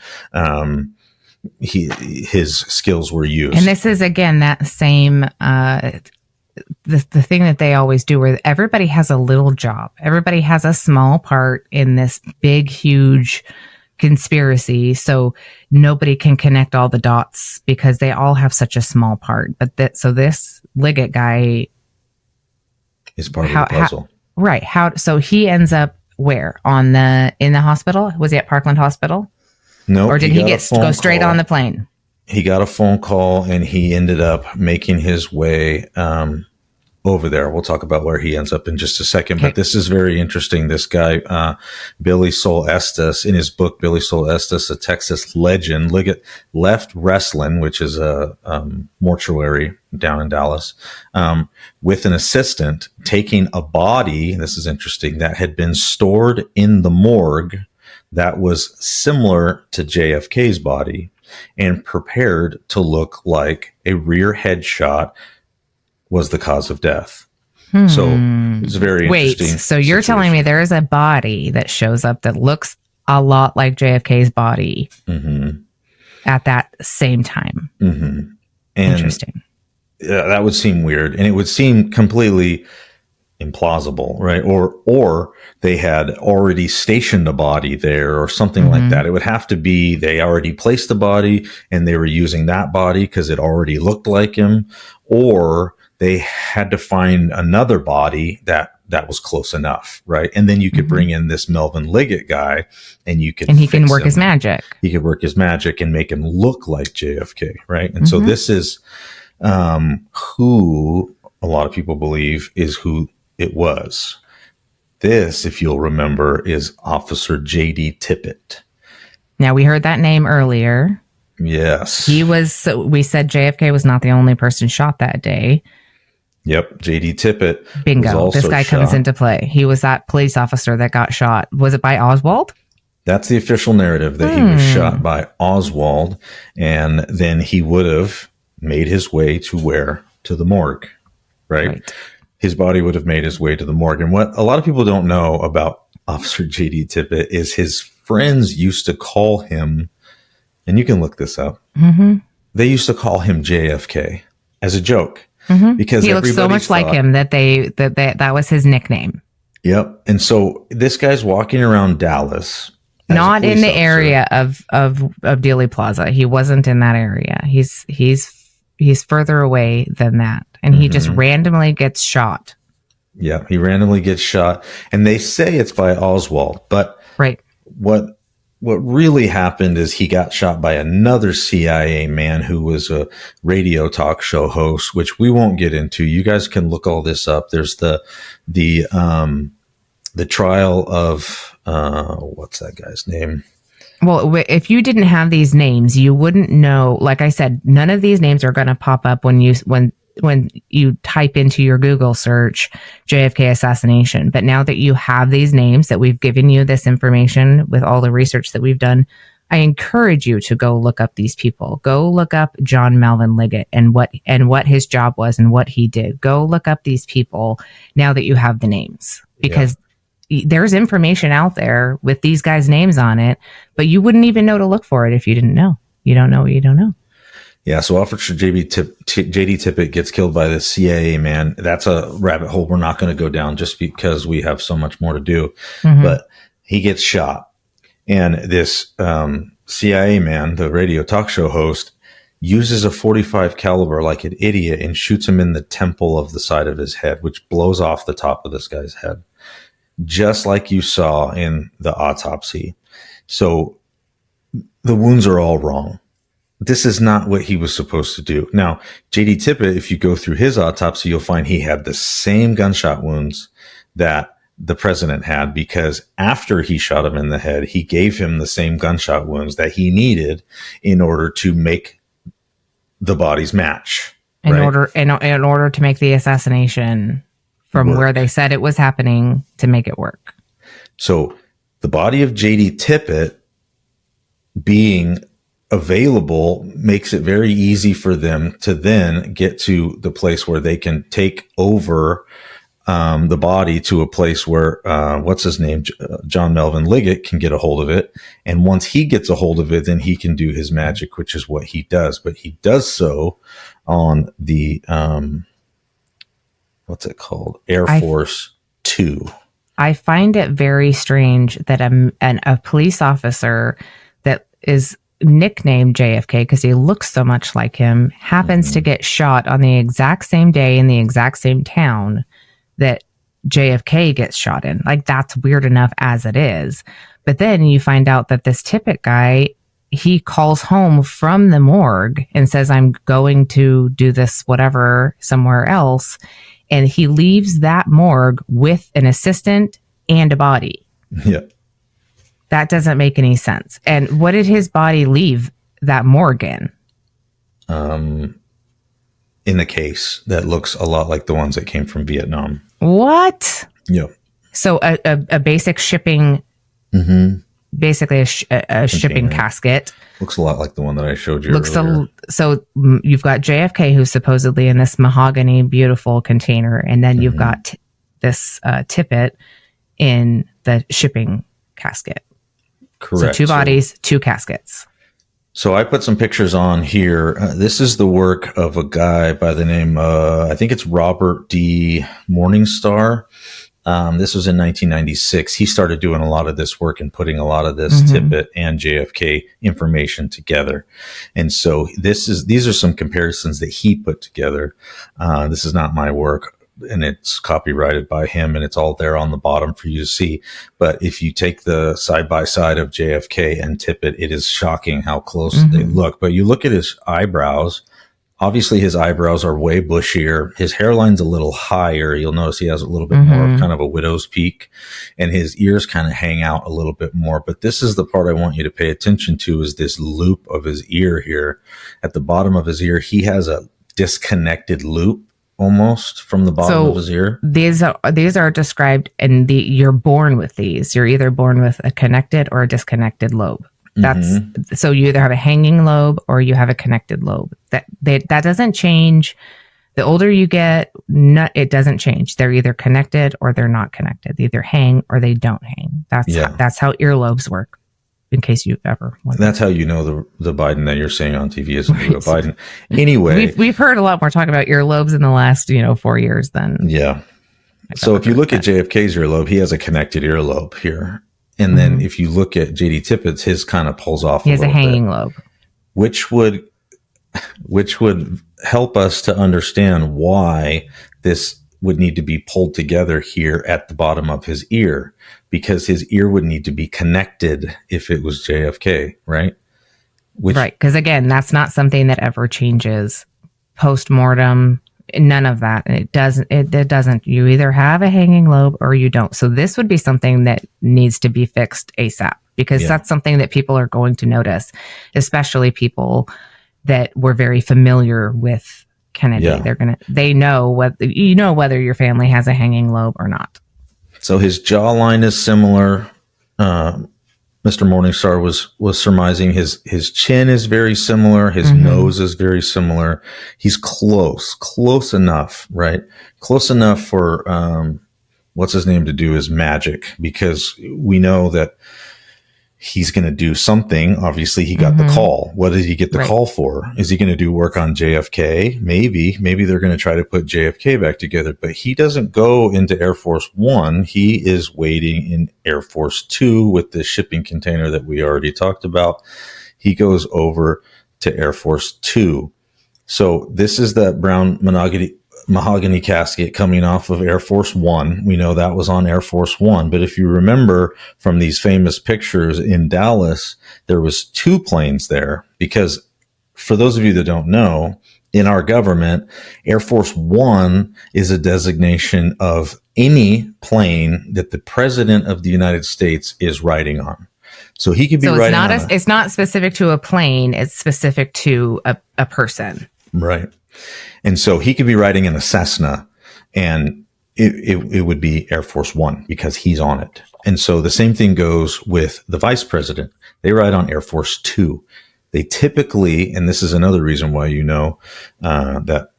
A: His skills were used.
B: And this is again, that same, the thing that they always do where everybody has a little job. Everybody has a small part in this big, huge conspiracy. So nobody can connect all the dots because they all have such a small part. But so this Liggett guy
A: is part of the puzzle.
B: Right. So he ends up where? In the hospital? Was he at Parkland Hospital?
A: No.
B: Or did he go straight on the plane?
A: He got a phone call and he ended up making his way over there. We'll talk about where he ends up in just a second. Okay. But this is very interesting. This guy, Billy Sol Estes, in his book, Billy Sol Estes, a Texas legend, Liggett left wrestling, which is a mortuary down in Dallas, with an assistant taking a body, this is interesting, that had been stored in the morgue that was similar to JFK's body and prepared to look like a rear headshot was the cause of death. So it's very interesting.
B: So you're telling me there is a body that shows up that looks a lot like JFK's body at that same time.
A: And
B: interesting.
A: That would seem weird, and it would seem completely implausible, right? Or they had already stationed a body there or something like that. It would have to be they already placed the body and they were using that body because it already looked like him, or they had to find another body that was close enough, right? And then you could bring in this Melvin Liggett guy and he can work
B: his magic.
A: He could work his magic and make him look like JFK, right? And so this is who a lot of people believe is who it was. This, if you'll remember, is Officer J.D. Tippit.
B: Now, we heard that name earlier.
A: Yes.
B: We said JFK was not the only person shot that day.
A: Yep. J.D. Tippit.
B: Bingo. This guy comes into play. He was that police officer that got shot. Was it by Oswald?
A: That's the official narrative, that he was shot by Oswald, and then he would have made his way to where? To the morgue, right? His body would have made his way to the morgue. And what a lot of people don't know about Officer J.D. Tippit is his friends used to call him, and you can look this up, they used to call him JFK as a joke. Because
B: he looked so much like him that was his nickname.
A: Yep. And so this guy's walking around Dallas.
B: Not in the area of Dealey Plaza. He wasn't in that area. He's further away than that. And he just randomly gets shot.
A: Yeah, he randomly gets shot. And they say it's by Oswald. But what really happened is he got shot by another CIA man who was a radio talk show host, which we won't get into. You guys can look all this up. There's the trial of what's that guy's name?
B: Well, if you didn't have these names, you wouldn't know. Like I said, none of these names are going to pop up when you type into your Google search JFK assassination. But now that you have these names, that we've given you this information with all the research that we've done, I encourage you to go look up these people. Go look up John Melvin Liggett and what his job was and what he did. Go look up these people now that you have the names, because there's information out there with these guys' names on it, but you wouldn't even know to look for it if you didn't know. You don't know what you don't know.
A: Yeah, so Officer J.D. Tippit gets killed by the CIA man. That's a rabbit hole we're not going to go down just because we have so much more to do. But he gets shot. And this CIA man, the radio talk show host, uses a .45 caliber like an idiot and shoots him in the temple of the side of his head, which blows off the top of this guy's head, just like you saw in the autopsy. So the wounds are all wrong. This is not what he was supposed to do. Now, J.D. Tippit, if you go through his autopsy, you'll find he had the same gunshot wounds that the president had, because after he shot him in the head, he gave him the same gunshot wounds that he needed in order to make the bodies match. In order
B: to make the assassination from where they said it was happening to make it work.
A: So The body of JD Tippit being available makes it very easy for them to then get to the place where they can take over the body to a place where, what's his name? John Melvin Liggett can get a hold of it. And once he gets a hold of it, then he can do his magic, which is what he does. But he does so on the, what's it called? Air Force 2.
B: I find it very strange that a police officer that is nicknamed JFK because he looks so much like him happens to get shot on the exact same day in the exact same town that JFK gets shot in. Like, that's weird enough as it is. But then you find out that this Tippit guy, he calls home from the morgue and says, I'm going to do this whatever somewhere else. And he leaves that morgue with an assistant and a body.
A: Yeah.
B: That doesn't make any sense. And what did his body leave that morgue in?
A: In a case that looks a lot like the ones that came from Vietnam.
B: What?
A: Yeah.
B: So a basic shipping, basically a shipping casket.
A: Looks a lot like the one that I showed you earlier.
B: So you've got JFK, who's supposedly in this mahogany, beautiful container, and then you've got this Tippit in the shipping casket.
A: Correct.
B: So 2 bodies, 2 caskets.
A: So I put some pictures on here. This is the work of a guy by the name, I think it's Robert D. Morningstar. This was in 1996. He started doing a lot of this work and putting a lot of this Tippit and JFK information together. And so these are some comparisons that he put together. This is not my work, and it's copyrighted by him, and it's all there on the bottom for you to see. But if you take the side by side of JFK and Tippit, it is shocking how close they look. But you look at his eyebrows. Obviously, his eyebrows are way bushier. His hairline's a little higher. You'll notice he has a little bit more of kind of a widow's peak, and his ears kind of hang out a little bit more. But this is the part I want you to pay attention to, is this loop of his ear here. At the bottom of his ear, he has a disconnected loop almost from the bottom of his ear.
B: These are described, and you're born with these. You're either born with a connected or a disconnected lobe. That's so you either have a hanging lobe or you have a connected lobe. That doesn't change. The older you get, it doesn't change. They're either connected or they're not connected. They either hang or they don't hang. That's how earlobes work. In case you've ever wondered.
A: That's how you know the Biden that you're seeing on TV is right. Biden. Anyway,
B: we've heard a lot more talk about earlobes in the last 4 years than
A: So if you look at JFK's earlobe, he has a connected earlobe here. And then if you look at JD Tippit's, his kind of pulls off.
B: He has a hanging lobe,
A: which would help us to understand why this would need to be pulled together here at the bottom of his ear, because his ear would need to be connected if it was JFK, right?
B: Right, because again, that's not something that ever changes post-mortem. None of that. It doesn't. You either have a hanging lobe or you don't. So this would be something that needs to be fixed ASAP, because that's something that people are going to notice, especially people that were very familiar with Kennedy. Yeah. They know whether your family has a hanging lobe or not.
A: So his jawline is similar. Mr. Morningstar was surmising his chin is very similar. His nose is very similar. He's close enough, right? Close enough for, what's his name to do his magic, because we know that he's going to do something. Obviously, he got the call. What did he get the call for? Is he going to do work on JFK? Maybe they're going to try to put JFK back together, but he doesn't go into Air Force One. He is waiting in Air Force Two with the shipping container that we already talked about. He goes over to Air Force Two. So this is that brown mahogany casket coming off of Air Force One. We know that was on Air Force One. But if you remember from these famous pictures in Dallas, there was 2 planes there, because for those of you that don't know, in our government, Air Force One is a designation of any plane that the President of the United States is riding on. So he could be riding on
B: it's not specific to a plane. It's specific to a person.
A: Right. And so he could be riding in a Cessna, and it would be Air Force One because he's on it. And so the same thing goes with the vice president. They ride on Air Force Two. They typically, and this is another reason why that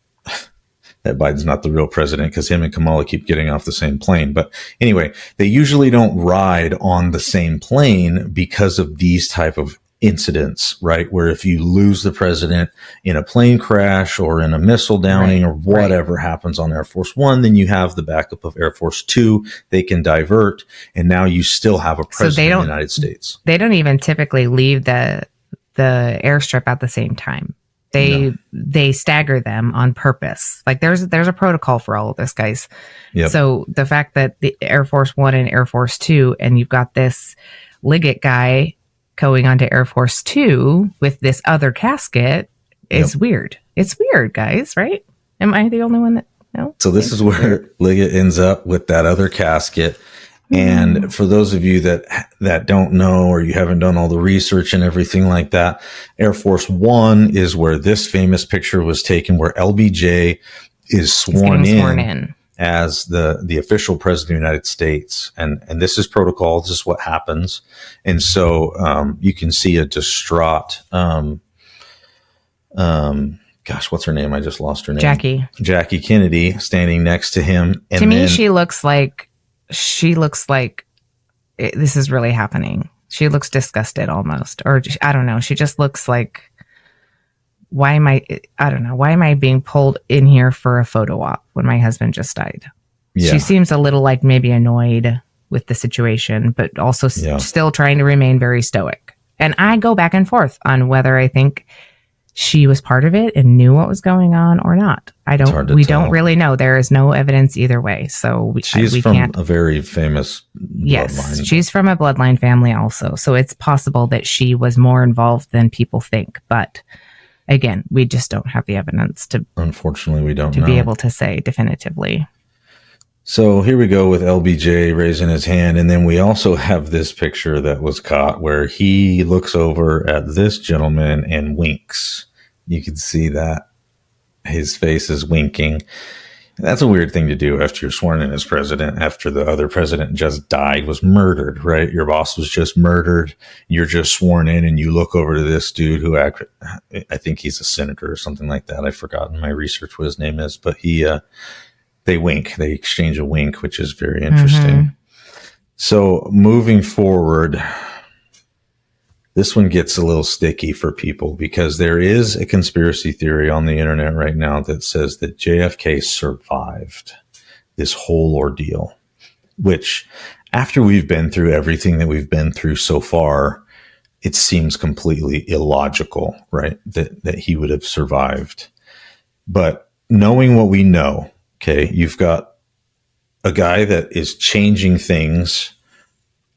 A: Biden's not the real president, because him and Kamala keep getting off the same plane. But anyway, they usually don't ride on the same plane because of these type of incidents, right? Where if you lose the president in a plane crash or in a missile downing or whatever happens on Air Force One, then you have the backup of Air Force Two. They can divert, and now you still have a president of the United States.
B: They don't even typically leave the airstrip at the same time. They stagger them on purpose. Like there's a protocol for all of this, guys.
A: Yep.
B: So the fact that the Air Force One and Air Force Two, and you've got this Liggett guy going onto Air Force Two with this other casket is weird. It's weird, guys, right? Am I the only one that no?
A: So this is where Liggett ends up with that other casket. And for those of you that don't know, or you haven't done all the research and everything like that, Air Force One is where this famous picture was taken, where LBJ is sworn in as the official president of the United States. And this is protocol. This is what happens. And so you can see a distraught, gosh, what's her name? I just lost her name. Jackie Kennedy standing next to him. And
B: to me, she looks like this is really happening. She looks disgusted almost, or I don't know. She just looks like, why am I being pulled in here for a photo op when my husband just died? Yeah. She seems a little like maybe annoyed with the situation, but also still trying to remain very stoic. And I go back and forth on whether I think she was part of it and knew what was going on or not. We don't really know. There is no evidence either way. So
A: she's from a very famous bloodline.
B: She's from a bloodline family also. So it's possible that she was more involved than people think. But again, we just don't have the evidence
A: unfortunately, we don't
B: to be able to say definitively.
A: So here we go with LBJ raising his hand. And then we also have this picture that was caught where he looks over at this gentleman and winks. You can see that his face is winking. That's a weird thing to do after you're sworn in as president, after the other president just died, was murdered, right? Your boss was just murdered. You're just sworn in and you look over to this dude who I think he's a senator or something like that. I've forgotten my research what his name is, but they wink. They exchange a wink, which is very interesting. Mm-hmm. So moving forward, this one gets a little sticky for people because there is a conspiracy theory on the internet right now that says that JFK survived this whole ordeal, which after we've been through everything that we've been through so far, it seems completely illogical, right? That he would have survived. But knowing what we know, okay, you've got a guy that is changing things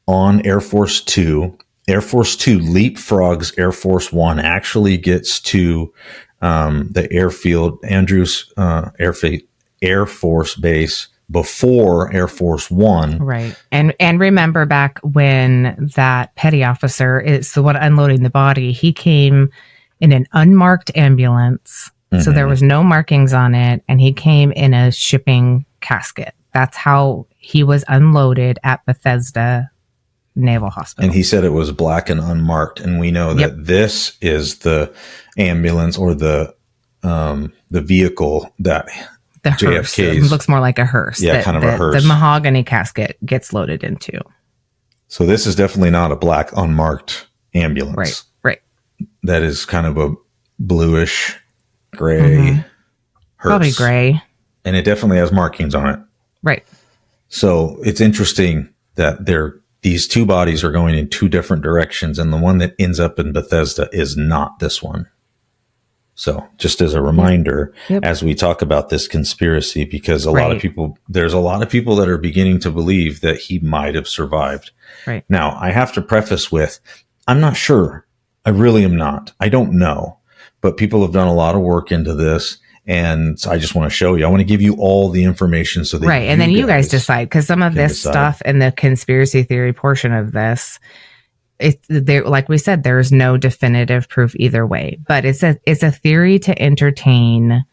A: on Air Force Two. Air Force Two leapfrogs Air Force One, actually gets to the airfield, Andrews Air Force Base before Air Force One.
B: Right. And remember back when that petty officer is the one unloading the body, he came in an unmarked ambulance. So there was no markings on it, and he came in a shipping casket. That's how he was unloaded at Bethesda Naval Hospital.
A: And he said it was black and unmarked, and we know that this is the ambulance or the vehicle that JFK's...
B: It looks more like a hearse.
A: Kind of a hearse.
B: The mahogany casket gets loaded into.
A: So this is definitely not a black unmarked ambulance.
B: Right.
A: That is kind of a bluish gray hearse.
B: Probably gray.
A: And it definitely has markings on it.
B: Right.
A: So it's interesting that these two bodies are going in two different directions, and the one that ends up in Bethesda is not this one. So just as a reminder, as we talk about this conspiracy, because there's a lot of people that are beginning to believe that he might have survived.
B: Right.
A: Now, I have to preface with, I'm not sure. I really am not. I don't know. But people have done a lot of work into this, and so I just want to show you. I want to give you all the information so that
B: and then you guys decide, because some of this stuff and the conspiracy theory portion of this, like we said, there is no definitive proof either way. But it's a theory to entertain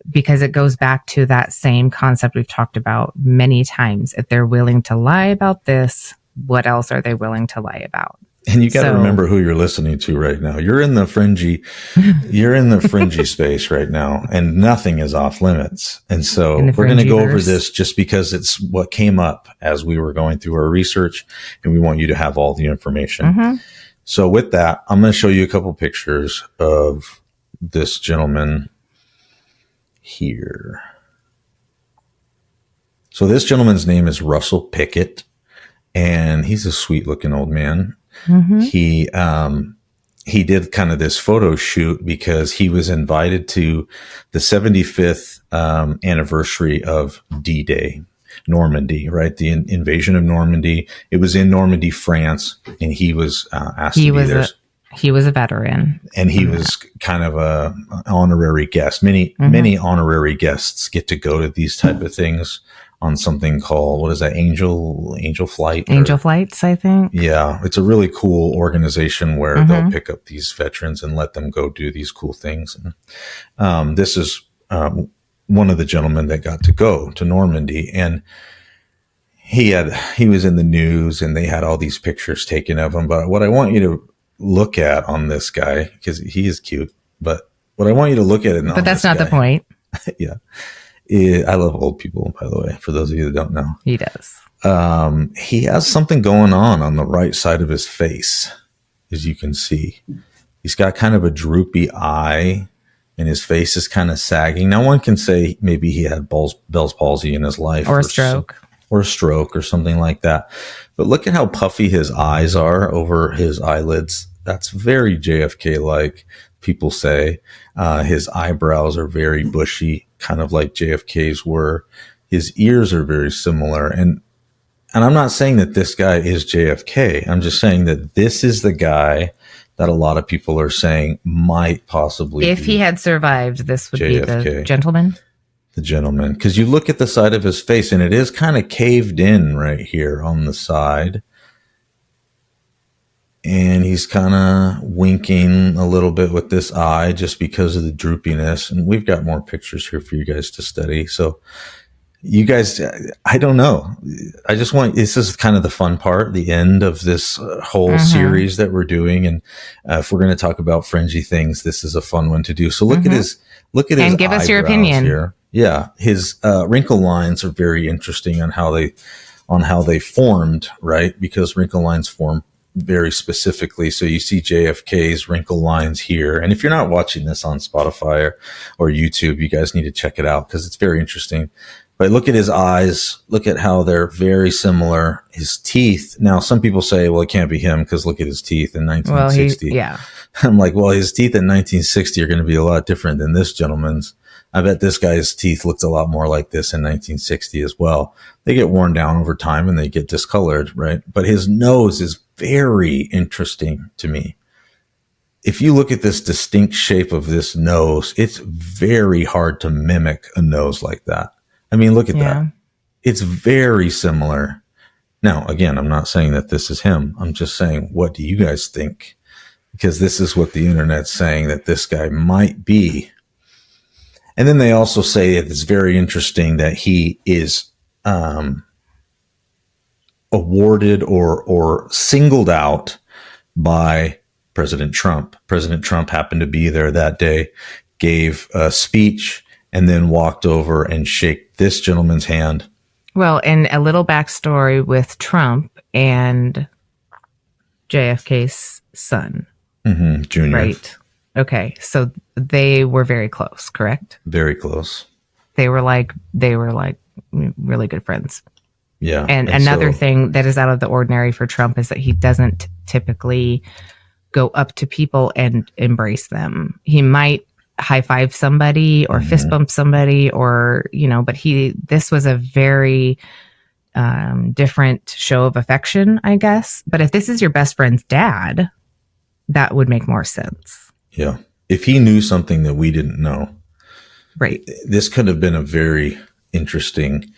B: because it goes back to that same concept we've talked about many times. If they're willing to lie about this, what else are they willing to lie about?
A: And you got to remember who you're listening to right now. You're in the fringy space right now, and nothing is off limits. And so we're going to go over this just because it's what came up as we were going through our research, and we want you to have all the information. Mm-hmm. So with that, I'm going to show you a couple pictures of this gentleman here. So this gentleman's name is Russell Pickett, and he's a sweet looking old man. Mm-hmm. He did kind of this photo shoot because he was invited to the 75th anniversary of D-Day, Normandy, right? The invasion of Normandy. It was in Normandy, France, and he was asked to be there.
B: He was a veteran, and
A: he was kind of an honorary guest. Many honorary guests get to go to these type of things on something called, what is that? Angel Flight?
B: Angel Flights, I think.
A: Yeah. It's a really cool organization where they'll pick up these veterans and let them go do these cool things. And this is one of the gentlemen that got to go to Normandy, and he was in the news, and they had all these pictures taken of him. But what I want you to look at on this guy, because he is cute, but what I want you to look at
B: but that's not the point.
A: Yeah. I love old people, by the way, for those of you that don't know.
B: He does.
A: He has something going on the right side of his face, as you can see. He's got kind of a droopy eye, and his face is kind of sagging. Now, one can say maybe he had Bell's palsy in his life.
B: Or a stroke.
A: Or something like that. But look at how puffy his eyes are over his eyelids. That's very JFK-like, people say. His eyebrows are very bushy, kind of like JFK's were. His ears are very similar. And I'm not saying that this guy is JFK. I'm just saying that this is the guy that a lot of people are saying might possibly
B: if he had survived, this would
A: JFK.
B: Be the gentleman.
A: The gentleman. Because you look at the side of his face, and it is kind of caved in right here on the side. And he's kind of winking a little bit with this eye just because of the droopiness. And we've got more pictures here for you guys to study. So you guys, I don't know. I just want, this is kind of the fun part, the end of this whole series that we're doing. And if we're going to talk about fringy things, this is a fun one to do. So look at his
B: and give us your opinion
A: here. Yeah. His wrinkle lines are very interesting on how they formed, right? Because wrinkle lines form very specifically. So you see JFK's wrinkle lines here. And if you're not watching this on Spotify or YouTube, you guys need to check it out because it's very interesting. But look at his eyes. Look at how they're very similar. His teeth. Now, some people say, well, it can't be him because look at his teeth in 1960.
B: Well, yeah.
A: I'm like, well, his teeth in 1960 are going to be a lot different than this gentleman's. I bet this guy's teeth looked a lot more like this in 1960 as well. They get worn down over time and they get discolored, right? But his nose is very interesting to me. If you look at this distinct shape of this nose, it's very hard to mimic a nose like that. I mean, look at that. It's very similar. Now, again, I'm not saying that this is him. I'm just saying, what do you guys think? Because this is what the internet's saying that this guy might be. And then they also say it's very interesting that he is awarded or singled out by President Trump. President Trump happened to be there that day, gave a speech, and then walked over and shake this gentleman's hand.
B: Well, and a little backstory with Trump and JFK's son.
A: Junior.
B: Right. Okay. So they were very close, correct?
A: Very close.
B: They were like really good friends.
A: Yeah.
B: And another thing that is out of the ordinary for Trump is that he doesn't typically go up to people and embrace them. He might high five somebody or fist bump somebody or, but this was a very different show of affection, I guess. But if this is your best friend's dad, that would make more sense.
A: Yeah. If he knew something that we didn't know,
B: right?
A: This could have been a very interesting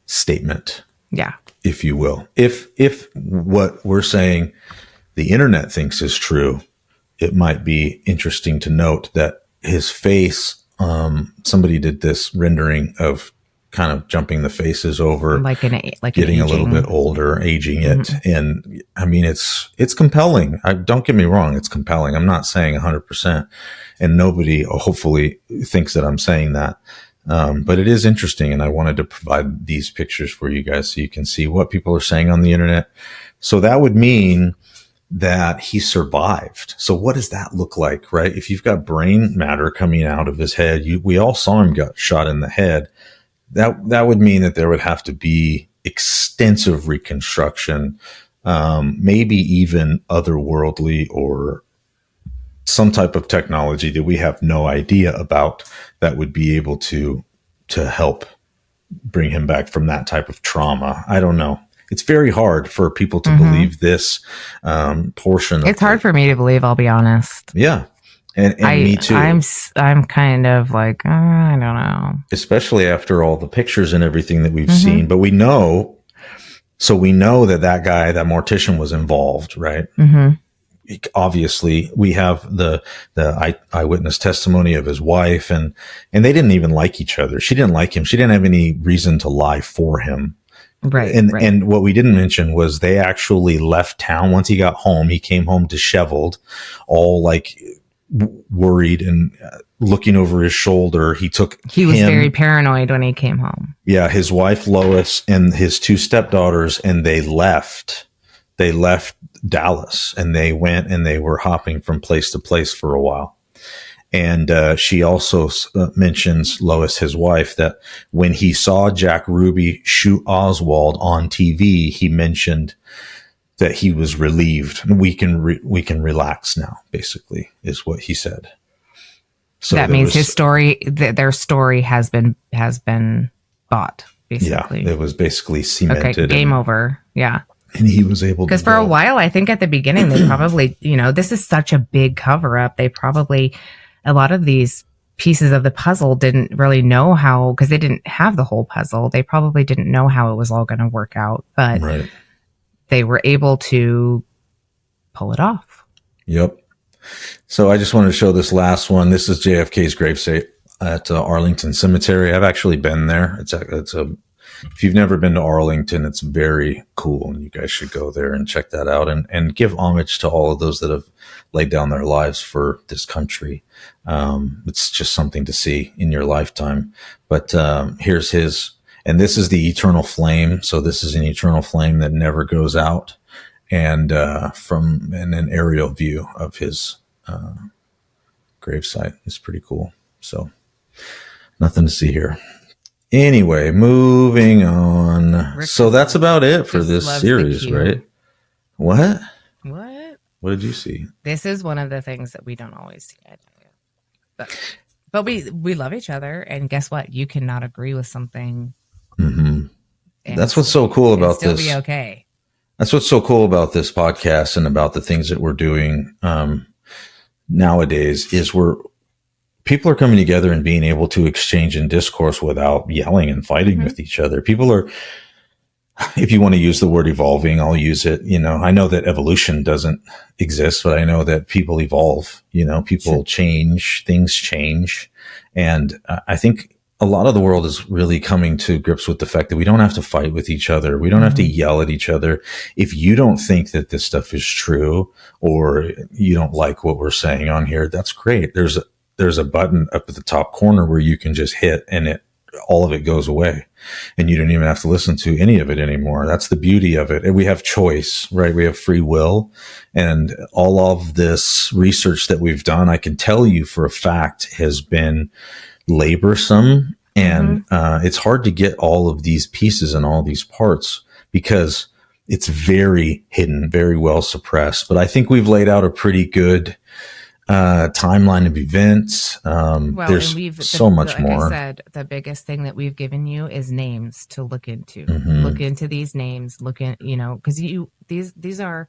A: statement.
B: Yeah.
A: If you will. If what we're saying the internet thinks is true, it might be interesting to note that his face, somebody did this rendering of kind of jumping the faces over,
B: like
A: getting a little bit older, aging it. And I mean, it's compelling. Don't get me wrong. It's compelling. I'm not saying 100%, and nobody hopefully thinks that I'm saying that. But it is interesting. And I wanted to provide these pictures for you guys so you can see what people are saying on the internet. So that would mean that he survived. So what does that look like, right? If you've got brain matter coming out of his head, we all saw him got shot in the head. That would mean that there would have to be extensive reconstruction, maybe even otherworldly or some type of technology that we have no idea about that would be able to help bring him back from that type of trauma. I don't know. It's very hard for people to believe this portion.
B: It's hard for me to believe, I'll be honest.
A: Yeah. And me too.
B: I'm kind of like, I don't know. Especially
A: after all the pictures and everything that we've seen. But we know that guy, that mortician was involved, right? Obviously, we have the eyewitness testimony of his wife, and they didn't even like each other. She didn't like him. She didn't have any reason to lie for him.
B: Right.
A: And what we didn't mention was they actually left town. Once he got home, he came home disheveled, all like worried and looking over his shoulder. He was
B: very paranoid when he came home.
A: Yeah. His wife, Lois, and his 2 stepdaughters, and they left Dallas, and they went and they were hopping from place to place for a while. And she also mentions, Lois, his wife, that when he saw Jack Ruby shoot Oswald on TV, he mentioned that he was relieved. We can relax now, basically, is what he said. So
B: that means his story, their story has been bought, basically.
A: Yeah, it was basically cemented.
B: Okay, game over. Yeah.
A: And he was able to.
B: Because for a while, I think at the beginning, they probably, this is such a big cover up. They probably, a lot of these pieces of the puzzle didn't really know how, because they didn't have the whole puzzle. They probably didn't know how it was all going to work out, but they were able to pull it off.
A: Yep. So I just wanted to show this last one. This is JFK's gravesite at Arlington Cemetery. I've actually been there. If you've never been to Arlington, it's very cool, and you guys should go there and check that out and give homage to all of those that have laid down their lives for this country. It's just something to see in your lifetime. But here's his, and this is the eternal flame. So this is an eternal flame that never goes out. And from an aerial view of his gravesite is pretty cool. So nothing to see here. Anyway, moving on. So that's about it for this series, right? What? What did you see?
B: This is one of the things that we don't always see. But we love each other, and guess what? You cannot agree with something.
A: That's what's so cool about this.
B: Still be okay.
A: That's what's so cool about this podcast and about the things that we're doing nowadays is people are coming together and being able to exchange and discourse without yelling and fighting with each other. People are, if you want to use the word evolving, I'll use it. I know that evolution doesn't exist, but I know that people evolve, people change, things change. And I think a lot of the world is really coming to grips with the fact that we don't have to fight with each other. We don't have to yell at each other. If you don't think that this stuff is true, or you don't like what we're saying on here, that's great. There's a button up at the top corner where you can just hit, and all of it goes away, and you don't even have to listen to any of it anymore. That's the beauty of it. And we have choice, right? We have free will, and all of this research that we've done, I can tell you for a fact, has been laborsome, and it's hard to get all of these pieces and all these parts because it's very hidden, very well suppressed. But I think we've laid out a pretty good timeline of events. There's so much more.
B: Like I said, the biggest thing that we've given you is names to look into. Look into these names. Look at, because these are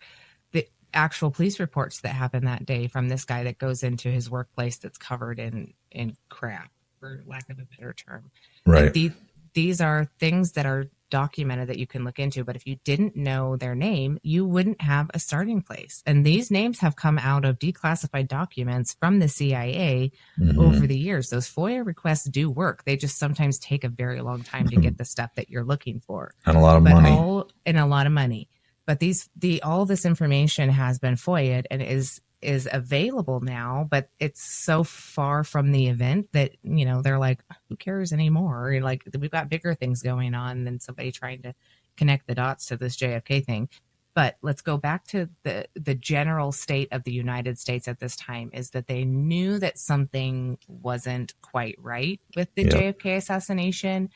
B: the actual police reports that happened that day from this guy that goes into his workplace that's covered in crap, for lack of a better term.
A: Right.
B: Like these are things that are documented that you can look into. But if you didn't know their name, you wouldn't have a starting place. And these names have come out of declassified documents from the CIA over the years. Those FOIA requests do work. They just sometimes take a very long time to get the stuff that you're looking for.
A: And a lot of money.
B: And a lot of money. But all this information has been FOIA'd and is available now, but it's so far from the event that, they're like, who cares anymore? Like, we've got bigger things going on than somebody trying to connect the dots to this JFK thing. But let's go back to the general state of the United States at this time, is that they knew that something wasn't quite right with the JFK assassination,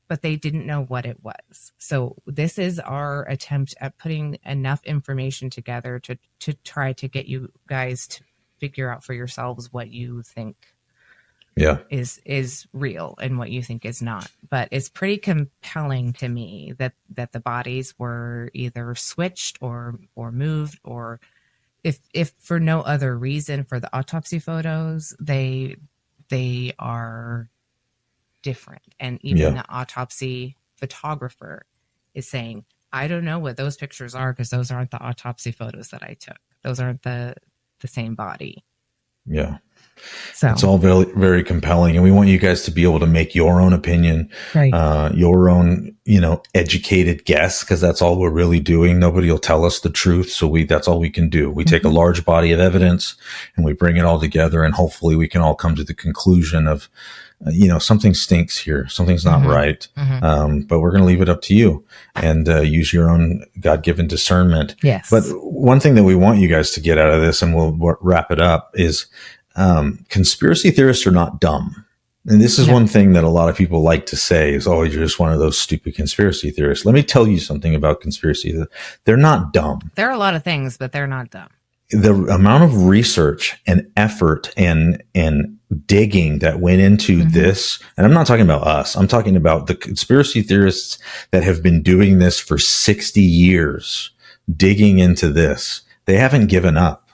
B: but they didn't know what it was. So this is our attempt at putting enough information together to try to get you guys to figure out for yourselves what you think is real and what you think is not. But it's pretty compelling to me that the bodies were either switched or moved, or if for no other reason, for the autopsy photos, they are different. And even the autopsy photographer is saying, I don't know what those pictures are, because those aren't the autopsy photos that I took. Those aren't the same body.
A: Yeah.
B: So
A: it's all very, very compelling, and we want you guys to be able to make your own opinion,
B: right.
A: Your own, educated guess, because that's all we're really doing. Nobody will tell us the truth. So that's all we can do. We take a large body of evidence and we bring it all together, and hopefully we can all come to the conclusion of, something stinks here. Something's not right. But we're going to leave it up to you and use your own God-given discernment.
B: Yes.
A: But one thing that we want you guys to get out of this, and we'll wrap it up, is conspiracy theorists are not dumb. And this is one thing that a lot of people like to say is, oh, you're just one of those stupid conspiracy theorists. Let me tell you something about conspiracy. They're not dumb.
B: There are a lot of things, but they're not dumb.
A: The amount of research and effort and digging that went into this, and I'm not talking about us, I'm talking about the conspiracy theorists that have been doing this for 60 years, digging into this. They haven't given up.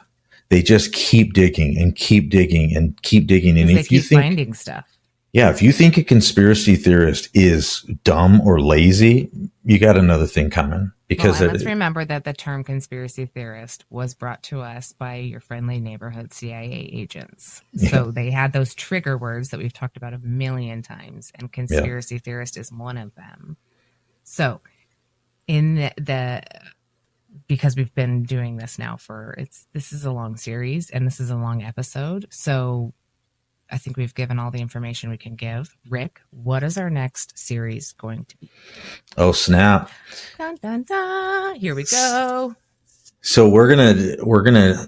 A: They just keep digging and keep digging and keep digging. And if you think
B: finding stuff.
A: Yeah, if you think a conspiracy theorist is dumb or lazy, you got another thing coming. Because
B: let's remember that the term conspiracy theorist was brought to us by your friendly neighborhood CIA agents. So they had those trigger words that we've talked about a million times, and conspiracy theorist is one of them. So in because we've been doing this now this is a long series and this is a long episode. So I think we've given all the information we can give. Rick, what is our next series going to be?
A: Oh, snap.
B: Dun, dun, dun. Here we go.
A: So we're gonna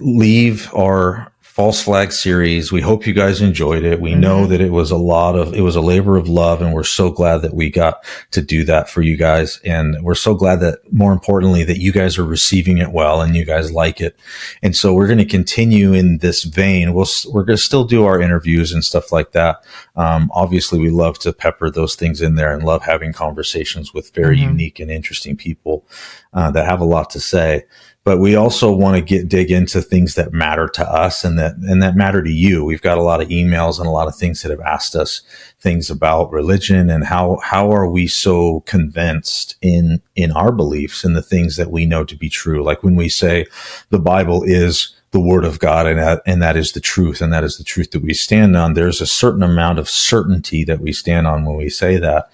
A: leave our false flag series. We hope you guys enjoyed it. We know that it was a labor of love, and we're so glad that we got to do that for you guys. And we're so glad that, more importantly, that you guys are receiving it well and you guys like it. And so we're going to continue in this vein. We're going to still do our interviews and stuff like that. Obviously we love to pepper those things in there and love having conversations with very unique and interesting people, that have a lot to say. But we also want to dig into things that matter to us and that matter to you. We've got a lot of emails and a lot of things that have asked us things about religion and how are we so convinced in our beliefs and the things that we know to be true. Like when we say the Bible is the word of God and that is the truth, and that is the truth that we stand on. There's a certain amount of certainty that we stand on when we say that.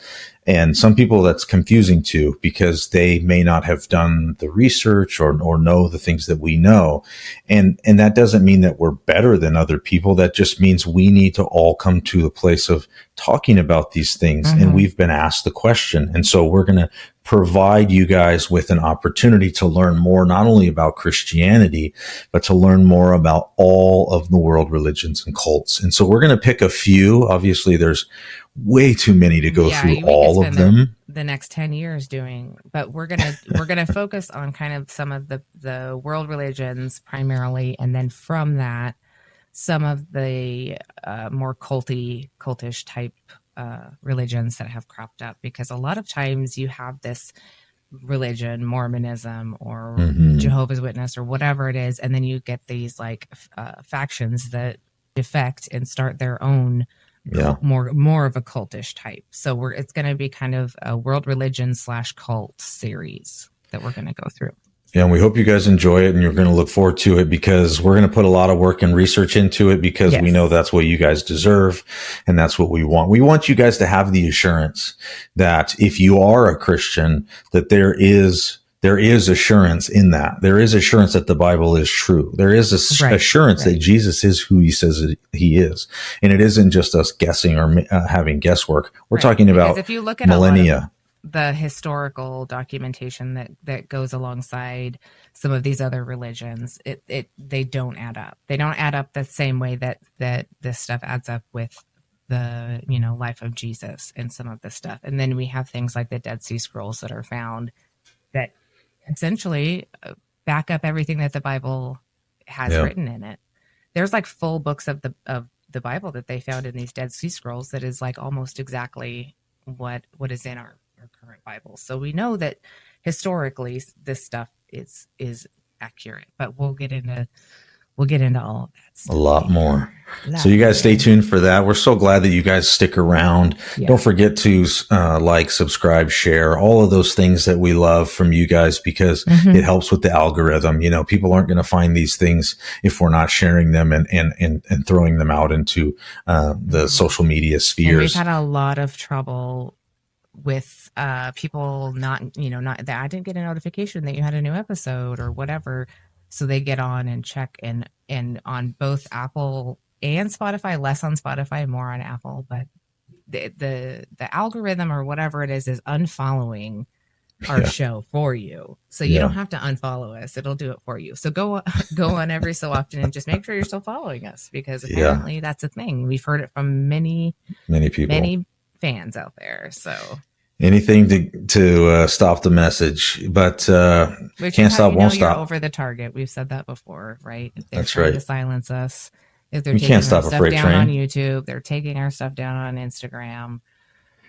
A: And some people that's confusing too, because they may not have done the research or know the things that we know. And that doesn't mean that we're better than other people. That just means we need to all come to the place of talking about these things. And we've been asked the question. And so we're going to provide you guys with an opportunity to learn more, not only about Christianity, but to learn more about all of the world religions and cults. And so we're going to pick a few. Obviously, there's way too many to go through all of them.
B: The next 10 years doing, but we're gonna focus on kind of some of the world religions primarily, and then from that, some of the more cultish type religions that have cropped up, because a lot of times you have this religion, Mormonism or Jehovah's Witness or whatever it is, and then you get these like factions that defect and start their own
A: Yeah.
B: more of a cultish type. So it's going to be kind of a world religion / cult series that we're going to go through.
A: Yeah, and we hope you guys enjoy it, and you're going to look forward to it, because we're going to put a lot of work and research into it, because we know that's what you guys deserve, and that's what we want. We want you guys to have the assurance that if you are a Christian, that there is assurance in that. There is assurance that the Bible is true. There is assurance that Jesus is who he says he is. And it isn't just us guessing or having guesswork. We're talking about
B: if you look at millennia. The historical documentation that goes alongside some of these other religions, they don't add up. They don't add up the same way that this stuff adds up with the life of Jesus and some of this stuff. And then we have things like the Dead Sea Scrolls that are found that essentially back up everything that the Bible has written in it. There's like full books of the Bible that they found in these Dead Sea Scrolls that is like almost exactly what is in our current Bible. So we know that historically this stuff is accurate, but we'll get into all of that stuff.
A: A lot more. So you guys stay tuned for that. We're so glad that you guys stick around. Yeah. Don't forget to like, subscribe, share, all of those things that we love from you guys, because it helps with the algorithm. People aren't going to find these things if we're not sharing them and throwing them out into the social media spheres. And
B: we've had a lot of trouble with people not that I didn't get a notification that you had a new episode or whatever. So they get on and check and on both Apple and Spotify, less on Spotify, more on Apple. But the algorithm or whatever it is unfollowing our show for you. So you don't have to unfollow us. It'll do it for you. So go on every so often and just make sure you're still following us, because apparently that's a thing. We've heard it from many people, many fans out there. So
A: anything to stop the message, but can't stop, won't stop.
B: You're over the target. We've said that before, right? If they're
A: That's
B: trying
A: right.
B: to silence us. If they're
A: you
B: taking
A: can't
B: our
A: stop a
B: stuff
A: freight
B: down
A: train
B: on YouTube, they're taking our stuff down on Instagram,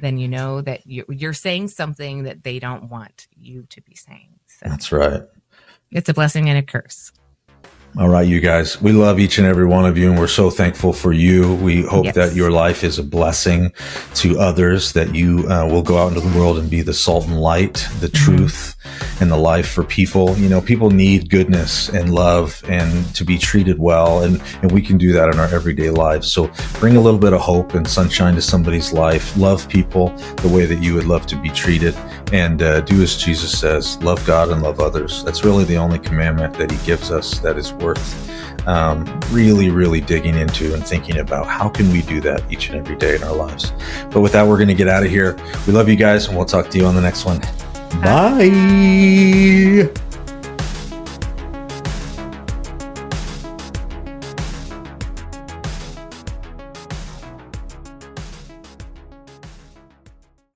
B: then you know that you're saying something that they don't want you to be saying. So
A: that's right.
B: It's a blessing and a curse.
A: All right, you guys, we love each and every one of you, and we're so thankful for you. We hope that your life is a blessing to others, that you will go out into the world and be the salt and light, the truth, and the life for people. People need goodness and love and to be treated well, and we can do that in our everyday lives. So bring a little bit of hope and sunshine to somebody's life. Love people the way that you would love to be treated, and do as Jesus says, love God and love others. That's really the only commandment that he gives us that is worth really, really digging into and thinking about how can we do that each and every day in our lives. But with that, we're going to get out of here. We love you guys, and we'll talk to you on the next one. Bye.